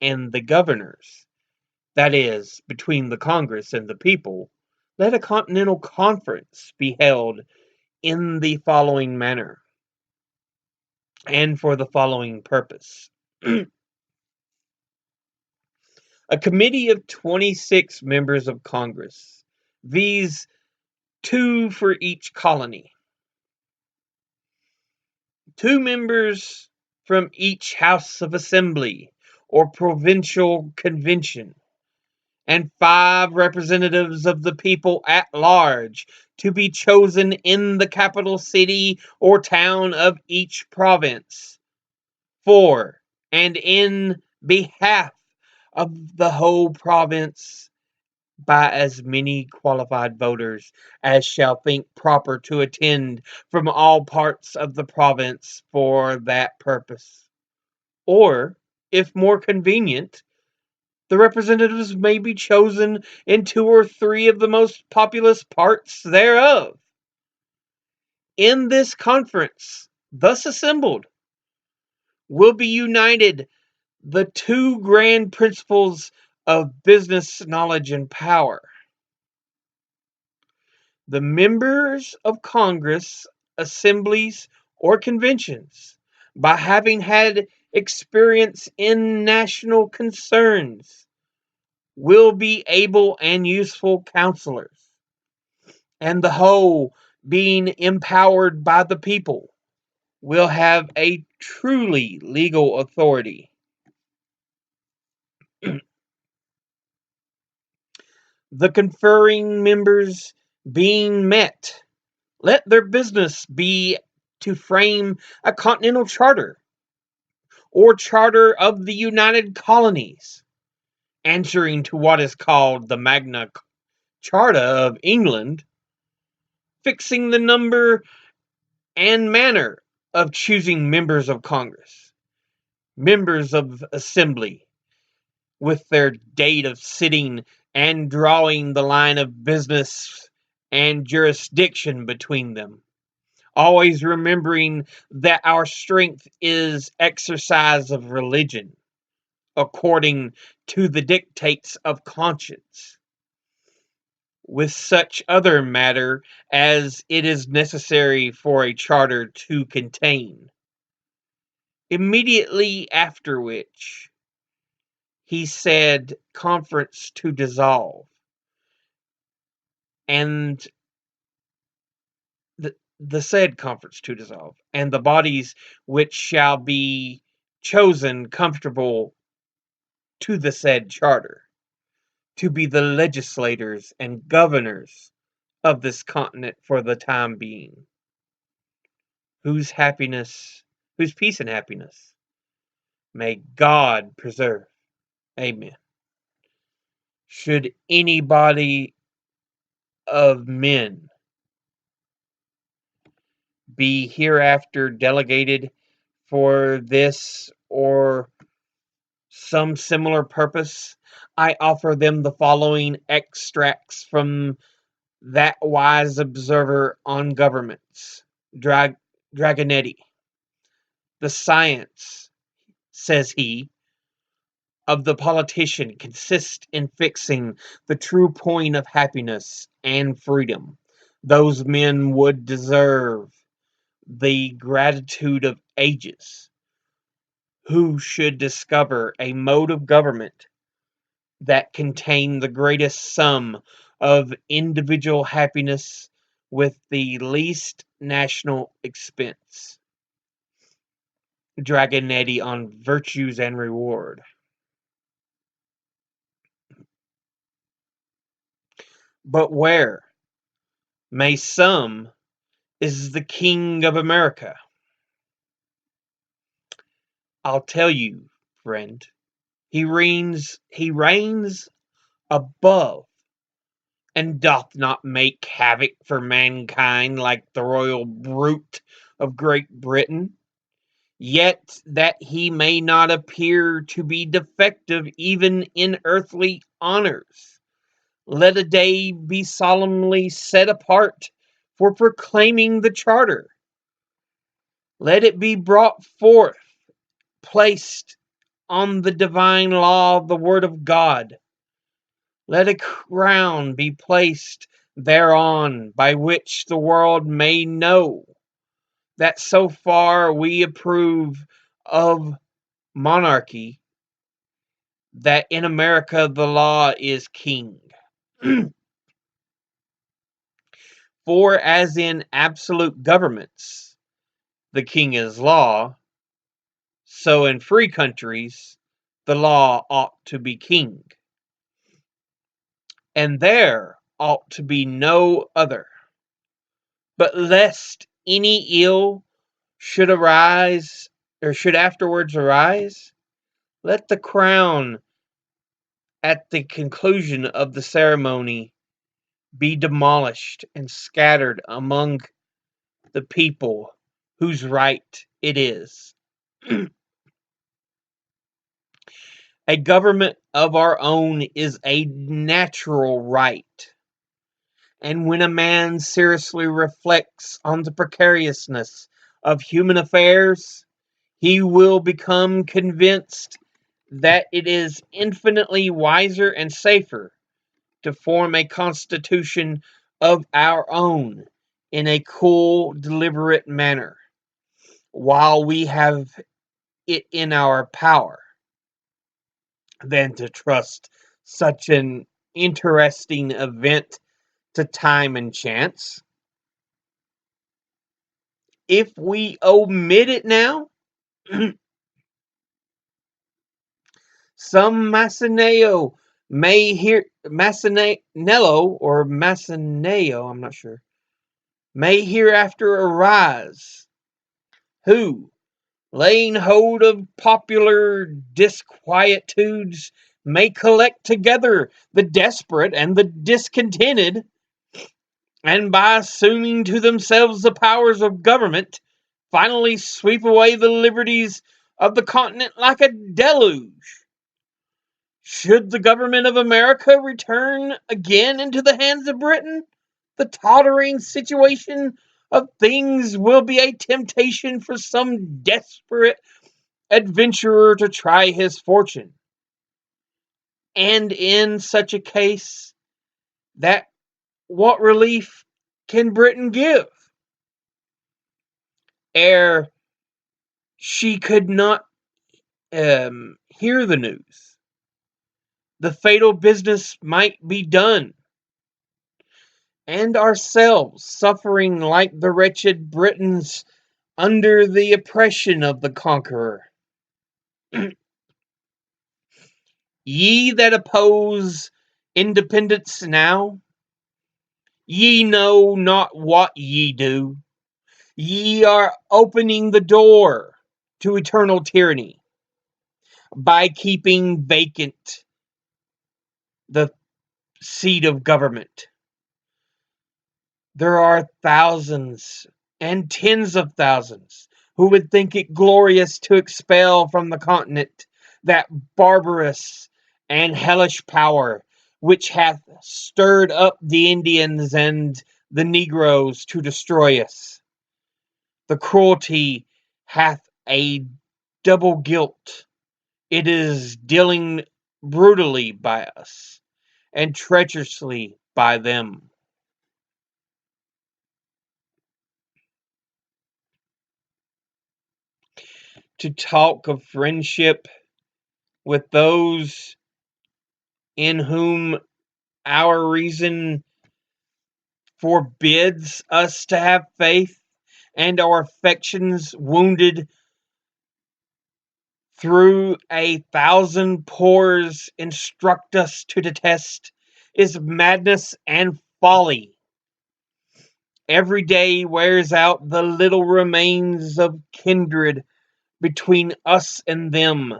and the governors, that is, between the Congress and the people, let a continental conference be held in the following manner, and for the following purpose. A committee of 26 members of Congress, viz., 2 for each colony, 2 members from each House of Assembly or provincial convention, and 5 representatives of the people at large to be chosen in the capital city or town of each province, for and in behalf of the whole province, by as many qualified voters as shall think proper to attend from all parts of the province for that purpose. Or, if more convenient, the representatives may be chosen in 2 or 3 of the most populous parts thereof. In this conference, thus assembled, will be united the 2 grand principles of business knowledge and power. The members of Congress, assemblies, or conventions, by having had experience in national concerns, will be able and useful counselors, and the whole, being empowered by the people, will have a truly legal authority. The conferring members being met, let their business be to frame a continental charter, or charter of the United Colonies, answering to what is called the Magna Charta of England, fixing the number and manner of choosing members of Congress, members of Assembly, with their date of sitting, and drawing the line of business and jurisdiction between them, always remembering that our strength is exercise of religion, according to the dictates of conscience, with such other matter as it is necessary for a charter to contain. Immediately after which, he said conference to dissolve, and the said conference to dissolve, and the bodies which shall be chosen conformable to the said charter, to be the legislators and governors of this continent for the time being, whose peace and happiness may God preserve. Amen. Should any body of men be hereafter delegated for this or some similar purpose, I offer them the following extracts from that wise observer on governments, Dragonetti. The science, says he, of the politician consists in fixing the true point of happiness and freedom. Those men would deserve the gratitude of ages who should discover a mode of government that contained the greatest sum of individual happiness with the least national expense. Dragonetti on Virtues and Reward. But where, may some, is the King of America? I'll tell you, friend. He reigns above, and doth not make havoc for mankind like the royal brute of Great Britain. Yet that he may not appear to be defective even in earthly honors, let a day be solemnly set apart for proclaiming the charter. Let it be brought forth, placed on the divine law of the word of God. Let a crown be placed thereon by which the world may know that so far we approve of monarchy, that in America the law is king. For as in absolute governments the king is law, so in free countries the law ought to be king, and there ought to be no other. But lest any ill should arise, or should afterwards arise, let the crown at the conclusion of the ceremony be demolished and scattered among the people whose right it is. A government of our own is a natural right. And when a man seriously reflects on the precariousness of human affairs, he will become convinced that it is infinitely wiser and safer to form a constitution of our own in a cool, deliberate manner, while we have it in our power, than to trust such an interesting event to time and chance. If we omit it now, some Massanello may hear Massanello or Massaneo, I'm not sure, may hereafter arise, who, laying hold of popular disquietudes, may collect together the desperate and the discontented, and by assuming to themselves the powers of government, finally sweep away the liberties of the continent like a deluge. Should the government of America return again into the hands of Britain, the tottering situation of things will be a temptation for some desperate adventurer to try his fortune. And in such a case, that what relief can Britain give? Ere she could not hear the news, the fatal business might be done, and ourselves suffering like the wretched Britons under the oppression of the conqueror. Ye that oppose independence now, ye know not what ye do. Ye are opening the door to eternal tyranny by keeping vacant the seat of government. There are thousands and tens of thousands who would think it glorious to expel from the continent that barbarous and hellish power which hath stirred up the Indians and the Negroes to destroy us. The cruelty hath a double guilt. It is dealing brutally by us and treacherously by them. To talk of friendship with those in whom our reason forbids us to have faith and our affections wounded through 1,000 pores instruct us to detest is madness and folly. Every day wears out the little remains of kindred between us and them.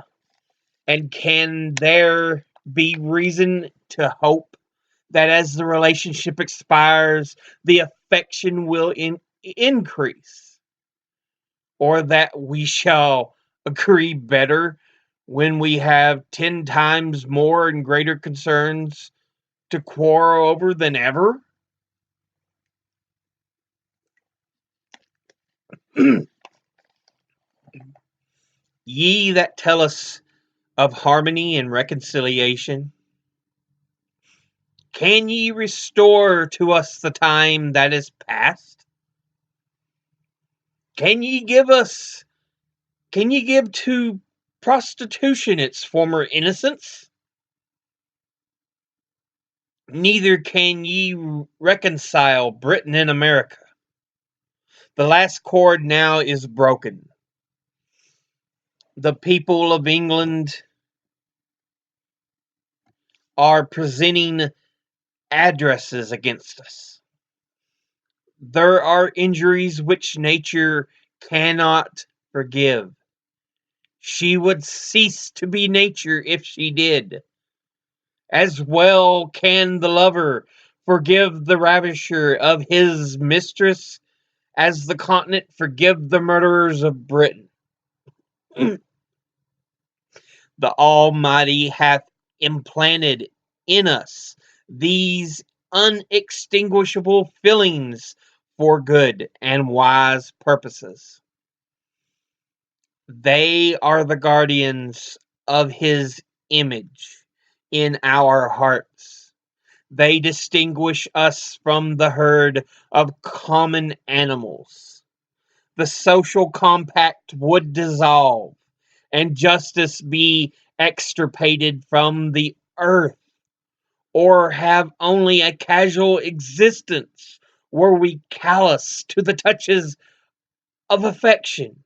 And can there be reason to hope that as the relationship expires, the affection will increase? Or that we shall agree better when we have 10 times more and greater concerns to quarrel over than ever? Ye that tell us of harmony and reconciliation, can ye restore to us the time that is past? Can ye give to prostitution its former innocence? Neither can ye reconcile Britain and America. The last cord now is broken. The people of England are presenting addresses against us. There are injuries which nature cannot forgive. She would cease to be nature if she did. As well can the lover forgive the ravisher of his mistress as the continent forgive the murderers of Britain. The Almighty hath implanted in us these unextinguishable feelings for good and wise purposes. They are the guardians of his image in our hearts. They distinguish us from the herd of common animals. The social compact would dissolve, and justice be extirpated from the earth, or have only a casual existence were we callous to the touches of affection.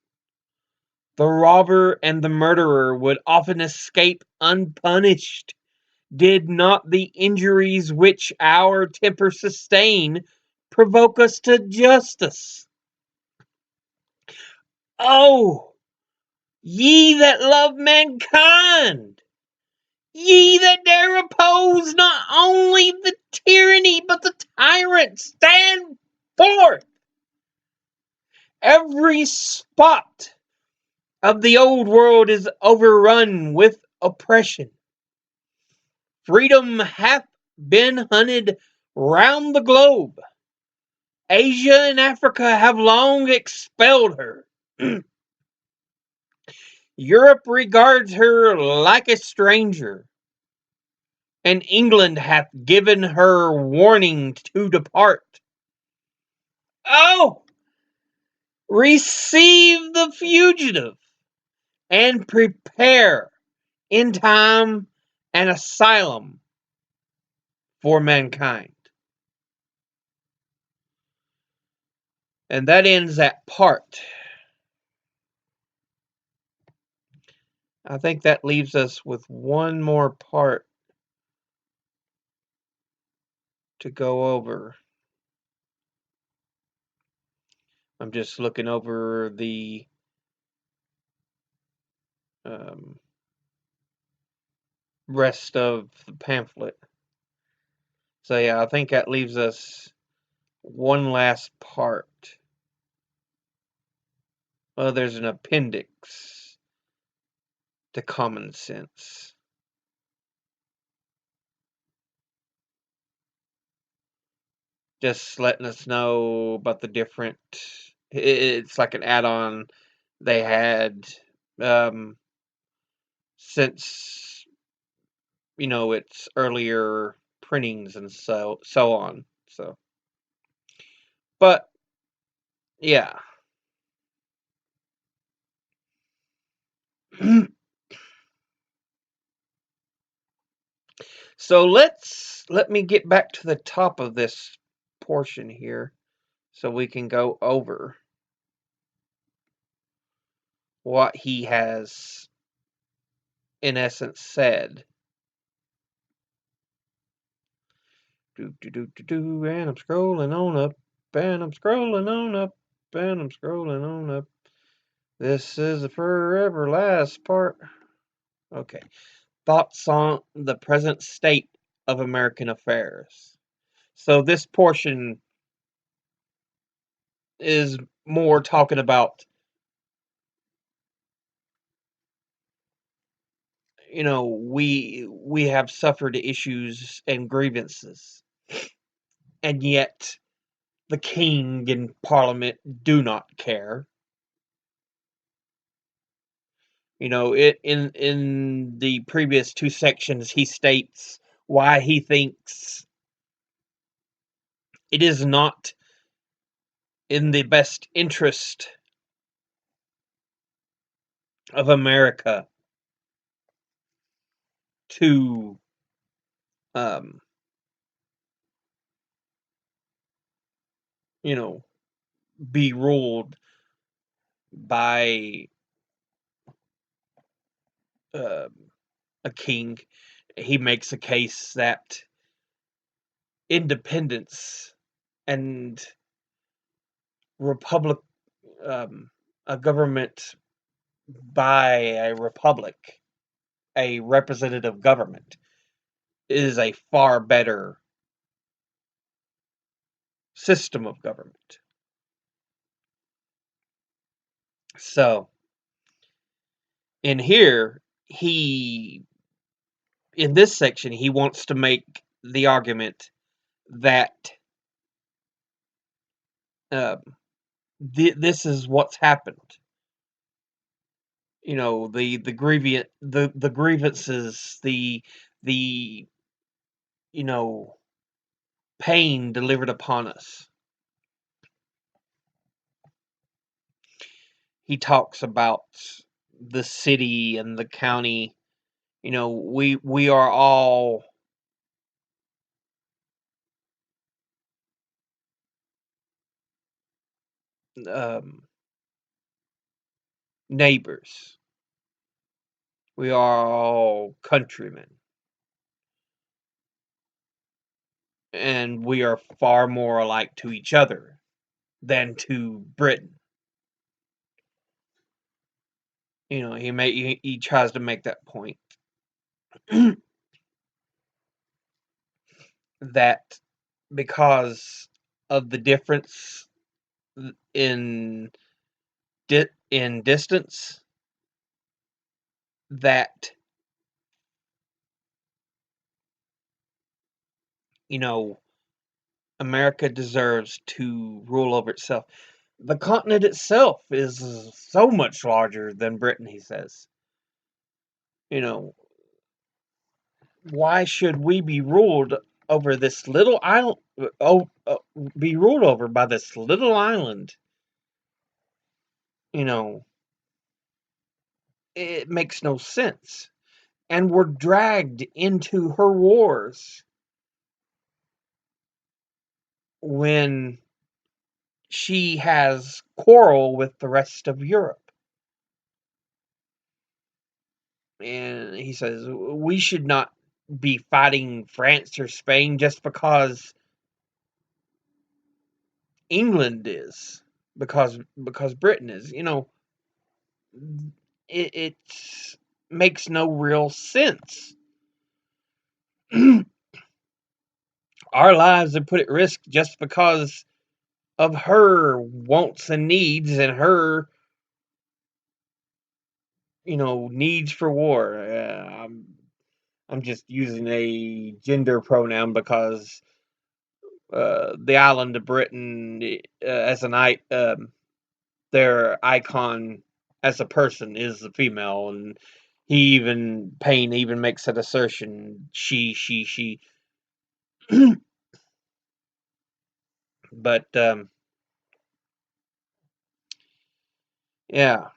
The robber and the murderer would often escape unpunished, did not the injuries which our temper sustain provoke us to justice. Oh, ye that love mankind! Ye that dare oppose not only the tyranny but the tyrant, stand forth! Every spot of the old world is overrun with oppression. Freedom hath been hunted round the globe. Asia and Africa have long expelled her. Europe regards her like a stranger, and England hath given her warning to depart. Oh, receive the fugitive, and prepare in time an asylum for mankind. And that ends that part. I think that leaves us with one more part to go over. I'm just looking over the rest of the pamphlet. So yeah, I think that leaves us one last part. Well, there's an appendix to common sense. Just letting us know about the different. It's like an add-on. They had since its earlier printings and so on. So, but yeah. So let me get back to the top of this portion here so we can go over what he has in essence said. And I'm scrolling on up, and I'm scrolling on up, and I'm scrolling on up. This is the forever last part. Okay. Thoughts on the present state of American affairs. So this portion is more talking about, we have suffered issues and grievances, and yet the king and parliament do not care. In the previous two sections, he states why he thinks it is not in the best interest of America to um, you know, be ruled by uh, a king. He makes a case that independence and republic, a government by a republic, a representative government, is a far better system of government. So, in here, in this section, he wants to make the argument that um, this is what's happened. The grievances, the pain delivered upon us. He talks about the city and the county. We are all um, neighbors. We are all countrymen, and we are far more alike to each other than to Britain. He tries to make that point that because of the difference in in distance, that you know America deserves to rule over itself. The continent itself is so much larger than Britain, he says. You know, why should we be ruled over this little island? Be ruled over by this little island? You know, it makes no sense. And we're dragged into her wars when she has quarrel with the rest of Europe. And he says we should not be fighting France or Spain just because England is, because Britain is. It makes no real sense. Our lives are put at risk just because of her wants and needs, and her needs for war. I'm just using a gender pronoun because the island of Britain, as their icon as a person is a female, and Paine even makes that assertion. She. But yeah.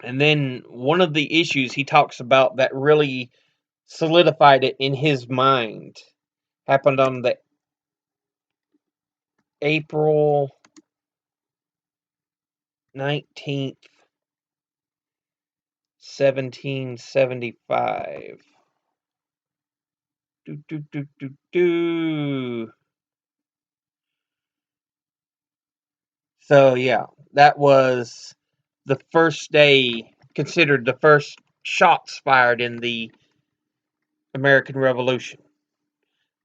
And then one of the issues he talks about that really solidified it in his mind happened on the April 19th, 1775. Do, do, do, do, do. So, yeah, that was the first day, considered the first shots fired in the American Revolution.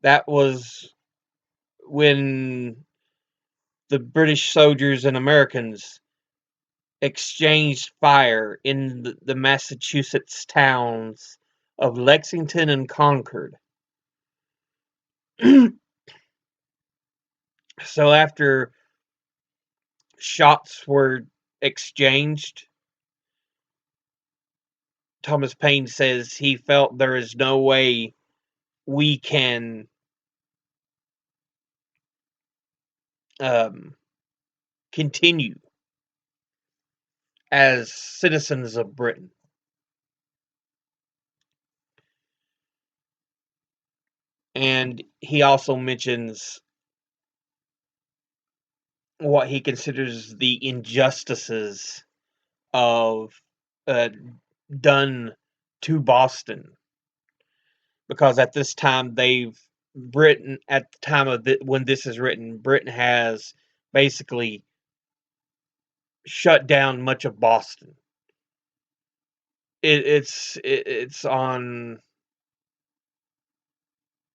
That was when the British soldiers and Americans exchanged fire in the Massachusetts towns of Lexington and Concord. So after shots were exchanged, Thomas Paine says he felt there is no way we can continue as citizens of Britain. And he also mentions what he considers the injustices of done to Boston, because at this time Britain, at the time of when this is written, Britain has basically shut down much of Boston. It's on,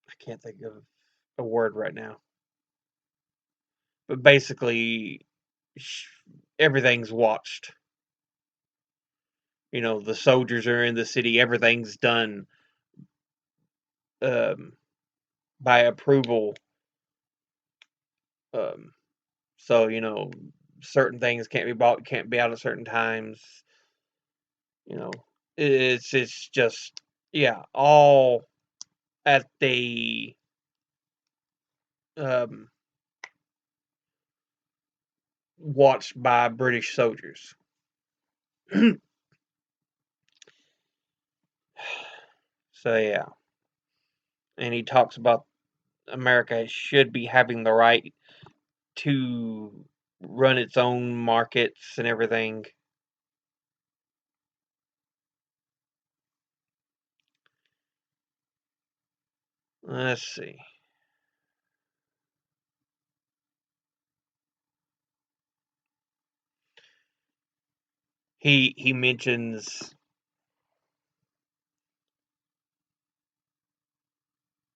I can't think of a word right now, but basically everything's watched. The soldiers are in the city. Everything's done um, by approval. Um, so certain things can't be bought, can't be out at certain times. You know, it's just, yeah, all at the um, watched by British soldiers. So yeah, and he talks about America should be having the right to run its own markets and everything. Let's see. He mentions,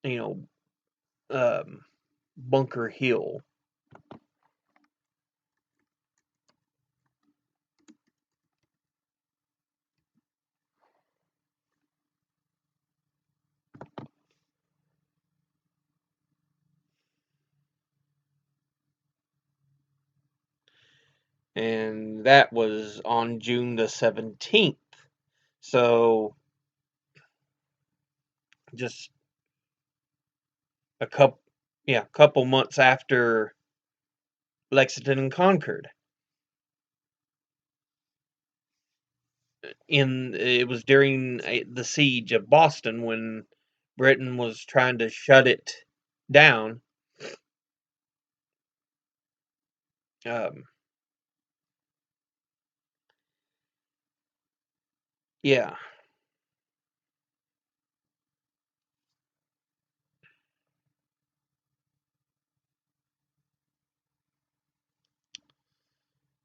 you know Bunker Hill, and that was on June the 17th. So just a couple months after Lexington and Concord. It was during the siege of Boston when Britain was trying to shut it down. Um, yeah.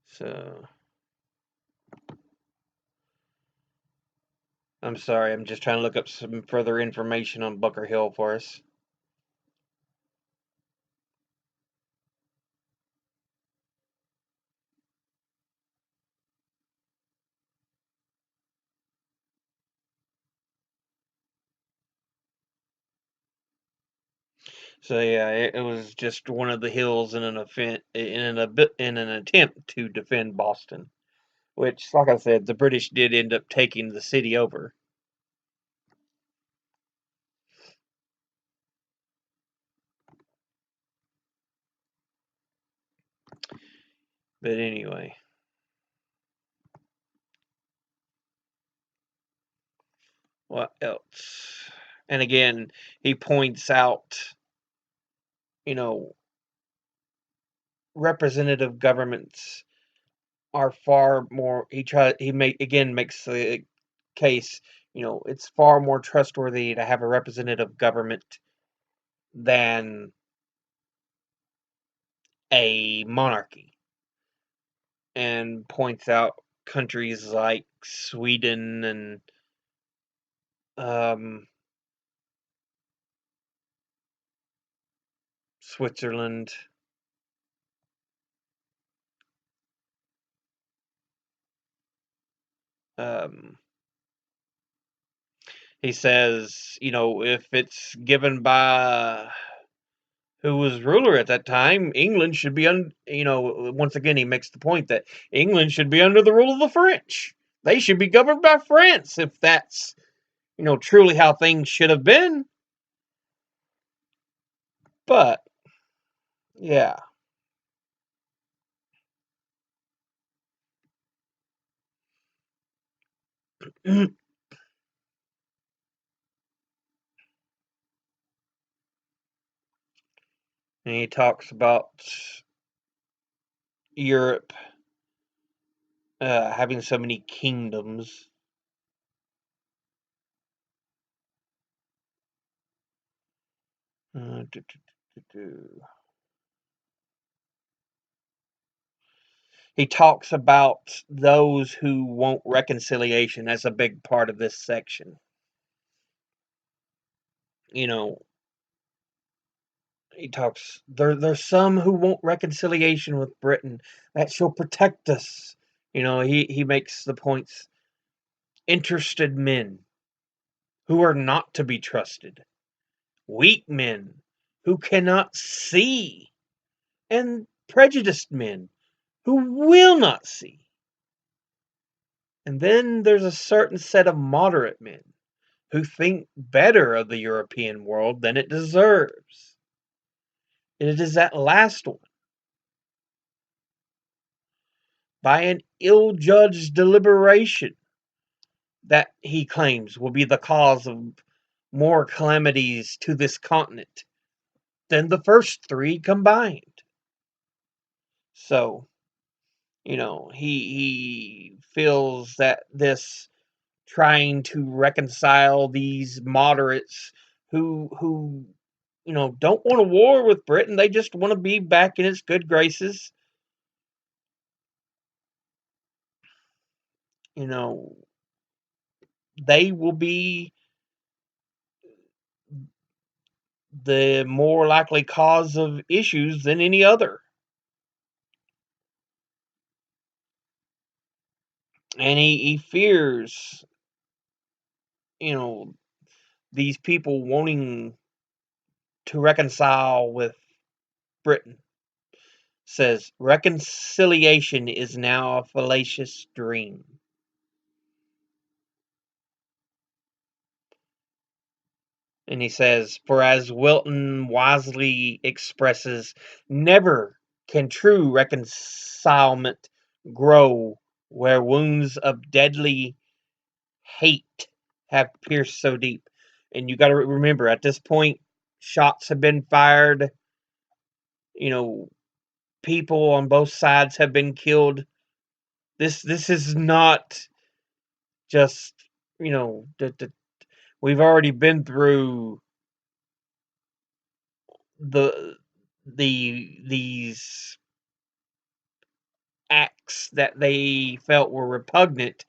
So I'm sorry. I'm just trying to look up some further information on Bunker Hill for us. So yeah, it was just one of the hills in an attempt to defend Boston, which, like I said, the British did end up taking the city over. But anyway. What else? And again, he points out, you know, representative governments are far more. Makes the case, it's far more trustworthy to have a representative government than a monarchy, and points out countries like Sweden and um, Switzerland. Um, he says, if it's given by who was ruler at that time, England should be once again, he makes the point that England should be under the rule of the French. They should be governed by France if that's, truly how things should have been. But, yeah. And he talks about Europe having so many kingdoms. Uh, do, do, do. He talks about those who want reconciliation as a big part of this section. You know, he talks there's some who want reconciliation with Britain that shall protect us. He makes the points. Interested men who are not to be trusted, weak men who cannot see, and prejudiced men who will not see. And then there's a certain set of moderate men who think better of the European world than it deserves. It is that last one, by an ill-judged deliberation, that he claims will be the cause of more calamities to this continent than the first three combined. So, he feels that this trying to reconcile these moderates who don't want a war with Britain, they just want to be back in its good graces. You know, they will be the more likely cause of issues than any other. And he fears, you know, these people wanting to reconcile with Britain. Says reconciliation is now a fallacious dream. And he says, for as Wilton wisely expresses, never can true reconcilement grow where wounds of deadly hate have pierced so deep. And you got to remember, at this point, shots have been fired. You know, people on both sides have been killed. This is not just we've already been through the these acts that they felt were repugnant,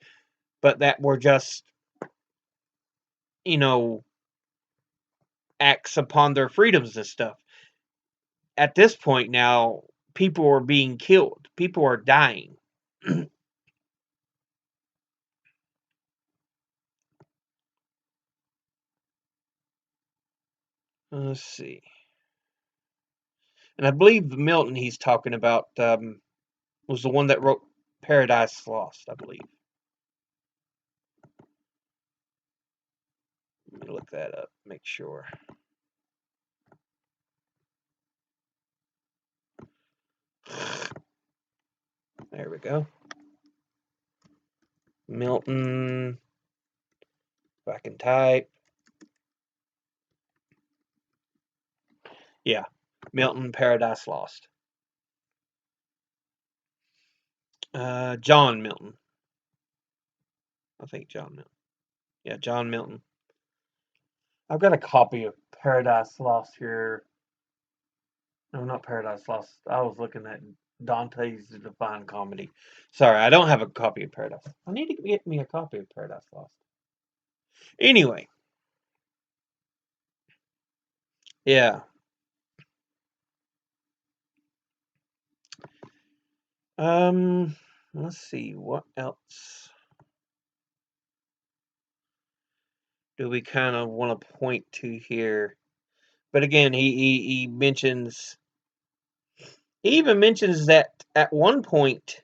but that were just you know acts upon their freedoms and stuff. At this point now, people are being killed. People are dying. Let's see. And I believe Milton he's talking about was the one that wrote Paradise Lost, I believe. Let me look that up, make sure. There we go. Milton. If I can type. Yeah. Milton, Paradise Lost. John Milton. I think John Milton. Yeah, John Milton. I've got a copy of Paradise Lost here. No, not Paradise Lost. I was looking at Dante's Divine Comedy. Sorry, I don't have a copy of Paradise. I need to get me a copy of Paradise Lost. Anyway. Yeah. Let's see, what else do we kind of want to point to here? But again, he mentions, he even mentions that at one point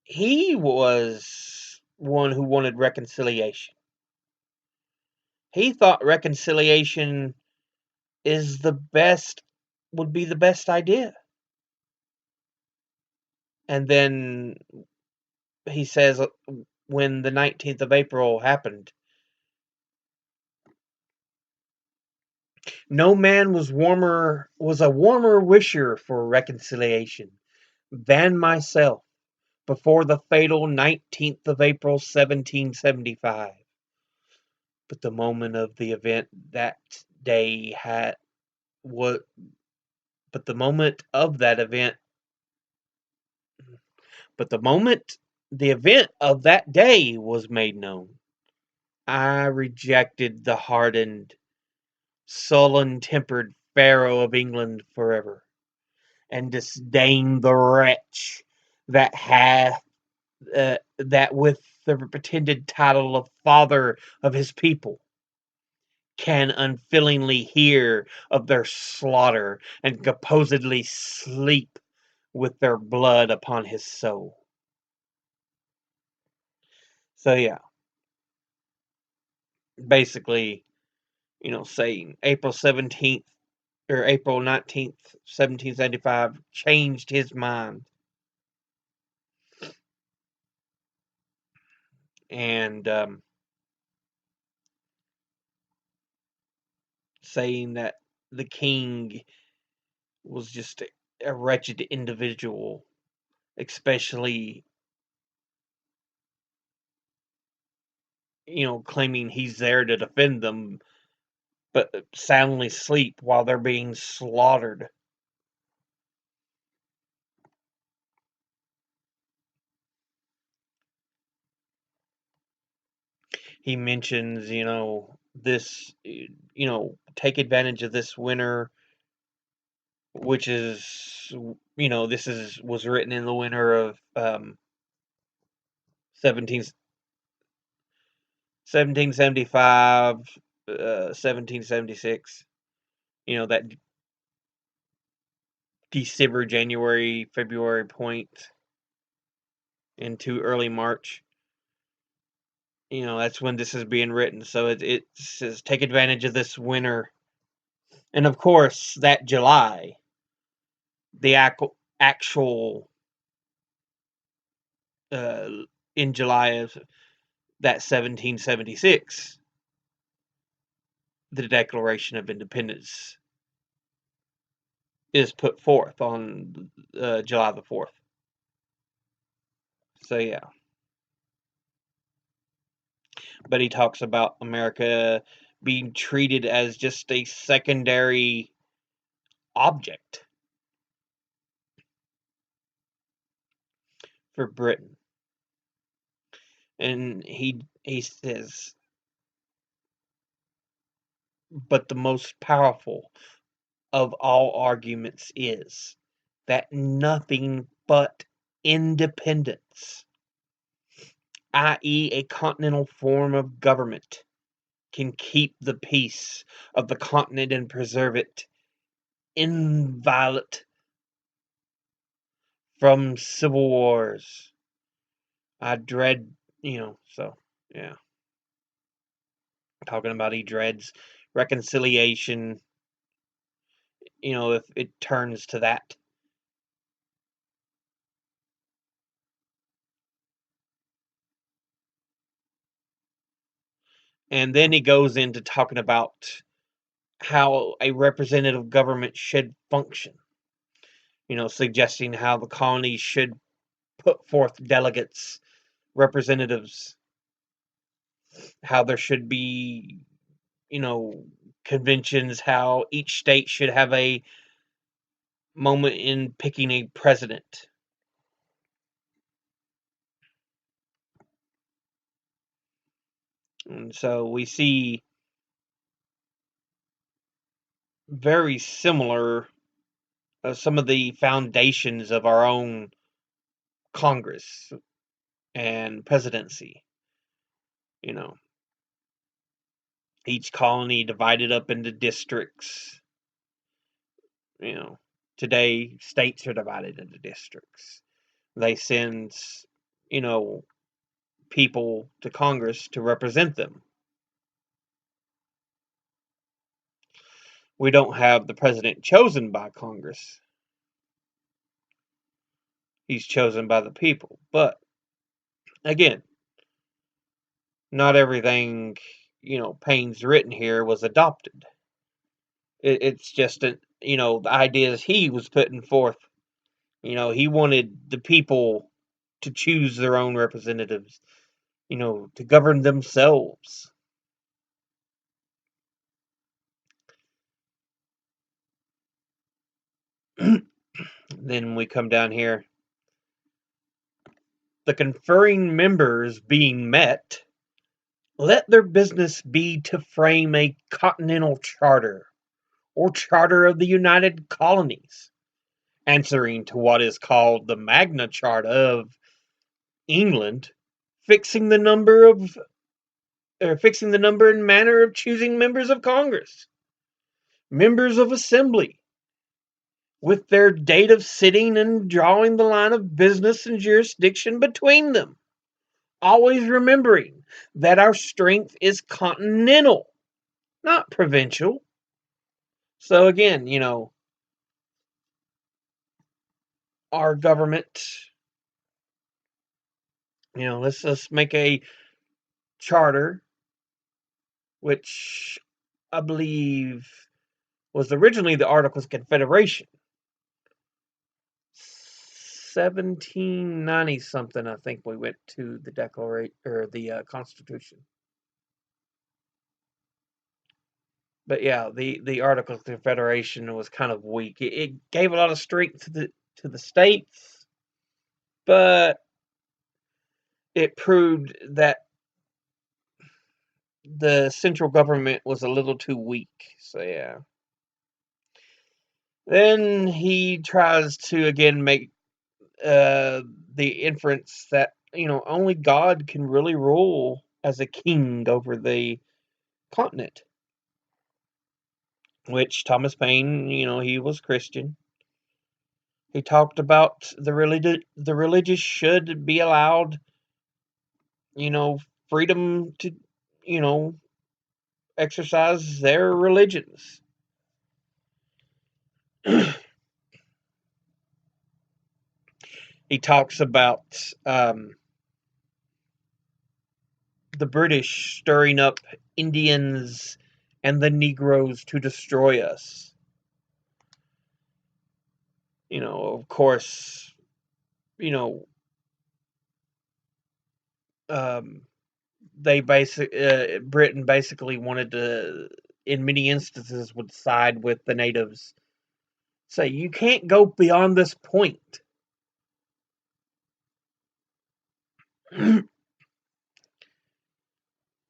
he was one who wanted reconciliation. He thought reconciliation would be the best idea. And then he says when the 19th of April happened, no man was a warmer wisher for reconciliation than myself before the fatal 19th of April 1775. But the moment of the event that day had what but the moment of that event but the moment the event of that day was made known, I rejected the hardened, sullen-tempered Pharaoh of England forever, and disdained the wretch that hath that with the pretended title of father of his people can unfeelingly hear of their slaughter and composedly sleep with their blood upon his soul. So yeah, basically, saying April 17th or April 19th, 1775 changed his mind. And saying that the king was just a wretched individual, especially, claiming he's there to defend them, but soundly sleep while they're being slaughtered. He mentions, this, take advantage of this winter, which is, this was written in the winter of 17, 1775, 1776. That December, January, February point into early March. That's when this is being written. So it says take advantage of this winter. And of course, that July, the actual uh, in July of that 1776, the Declaration of Independence is put forth on July the 4th. So yeah. But he talks about America being treated as just a secondary object for Britain. And he says, but the most powerful of all arguments is that nothing but independence, i.e., a continental form of government, can keep the peace of the continent and preserve it inviolate from civil wars. I dread, so, yeah. Talking about he dreads reconciliation, if it turns to that. And then he goes into talking about how a representative government should function, suggesting how the colonies should put forth delegates, representatives, how there should be, conventions, how each state should have a moment in picking a president. And so we see very similar some of the foundations of our own Congress and presidency. You know, each colony divided up into districts. You know, today states are divided into districts. They send, you know, people to Congress to represent them. We don't have the president chosen by Congress. He's chosen by the people. But again, not everything, Paine's written here was adopted. It's just the ideas he was putting forth. He wanted the people to choose their own representatives, to govern themselves. Then we come down here. The conferring members being met, let their business be to frame a continental charter or charter of the United Colonies, answering to what is called the Magna Charta of England, fixing the number and manner of choosing members of Congress, members of Assembly, with their date of sitting and drawing the line of business and jurisdiction between them. Always remembering that our strength is continental, not provincial. So again, our government, let's make a charter, which I believe was originally the Articles of Confederation. 1790 something, I think we went to the Declaration or the Constitution. But yeah, the Articles of Confederation was kind of weak. It gave a lot of strength to the states, but it proved that the central government was a little too weak. So yeah. Then he tries to again make the inference that only God can really rule as a king over the continent. Which Thomas Paine, he was Christian. He talked about the religious should be allowed, freedom to, exercise their religions. He talks about the British stirring up Indians and the Negroes to destroy us. Of course, um, Britain basically wanted to, in many instances, would side with the natives. Say, you can't go beyond this point.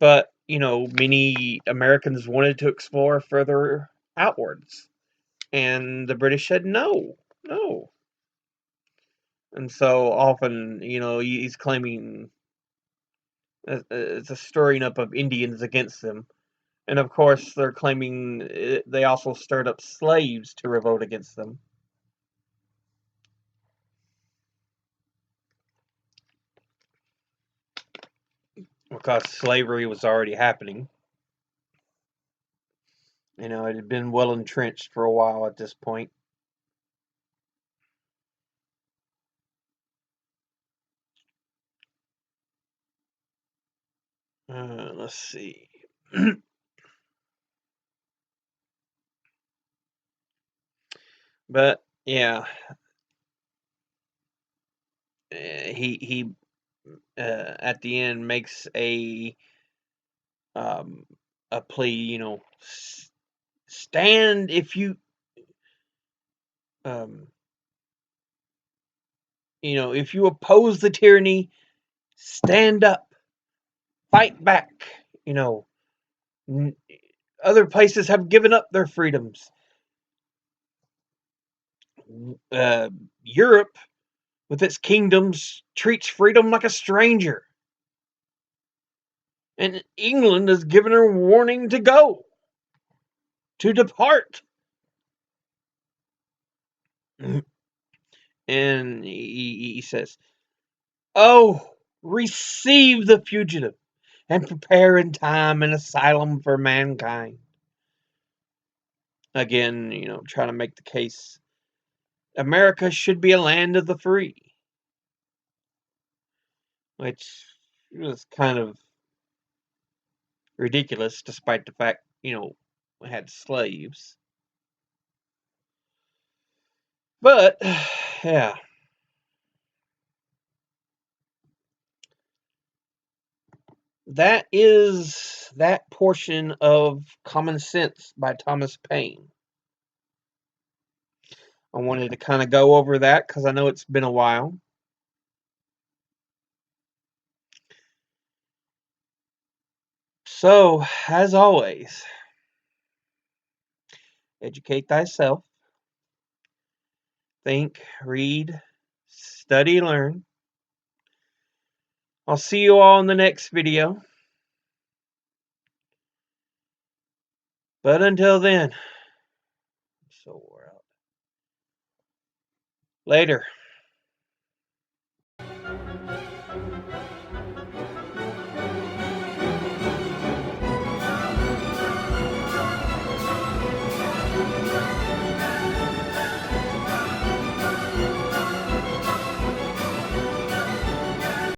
But, many Americans wanted to explore further outwards. And the British said, no, no. And so often, he's claiming it's a stirring up of Indians against them. And of course, they're claiming they also stirred up slaves to revolt against them. because slavery was already happening. You know, it had been well entrenched for a while at this point. Let's see. But yeah, he at the end makes um, a plea. You know, stand if you um, you know, if you oppose the tyranny, stand up, fight back. You know, other places have given up their freedoms. Uh, Europe, with its kingdoms, treats freedom like a stranger. And England has given her warning to go, to depart. And he says, "Oh, receive the fugitive and prepare in time an asylum for mankind." Again, you know, trying to make the case America should be a land of the free, which was kind of ridiculous despite the fact, you know, we had slaves. But, yeah. That is that portion of Common Sense by Thomas Paine. I wanted to kind of go over that because I know it's been a while. So, as always, educate thyself, think, read, study, learn. I'll see you all in the next video. But until then, so we're out. Later.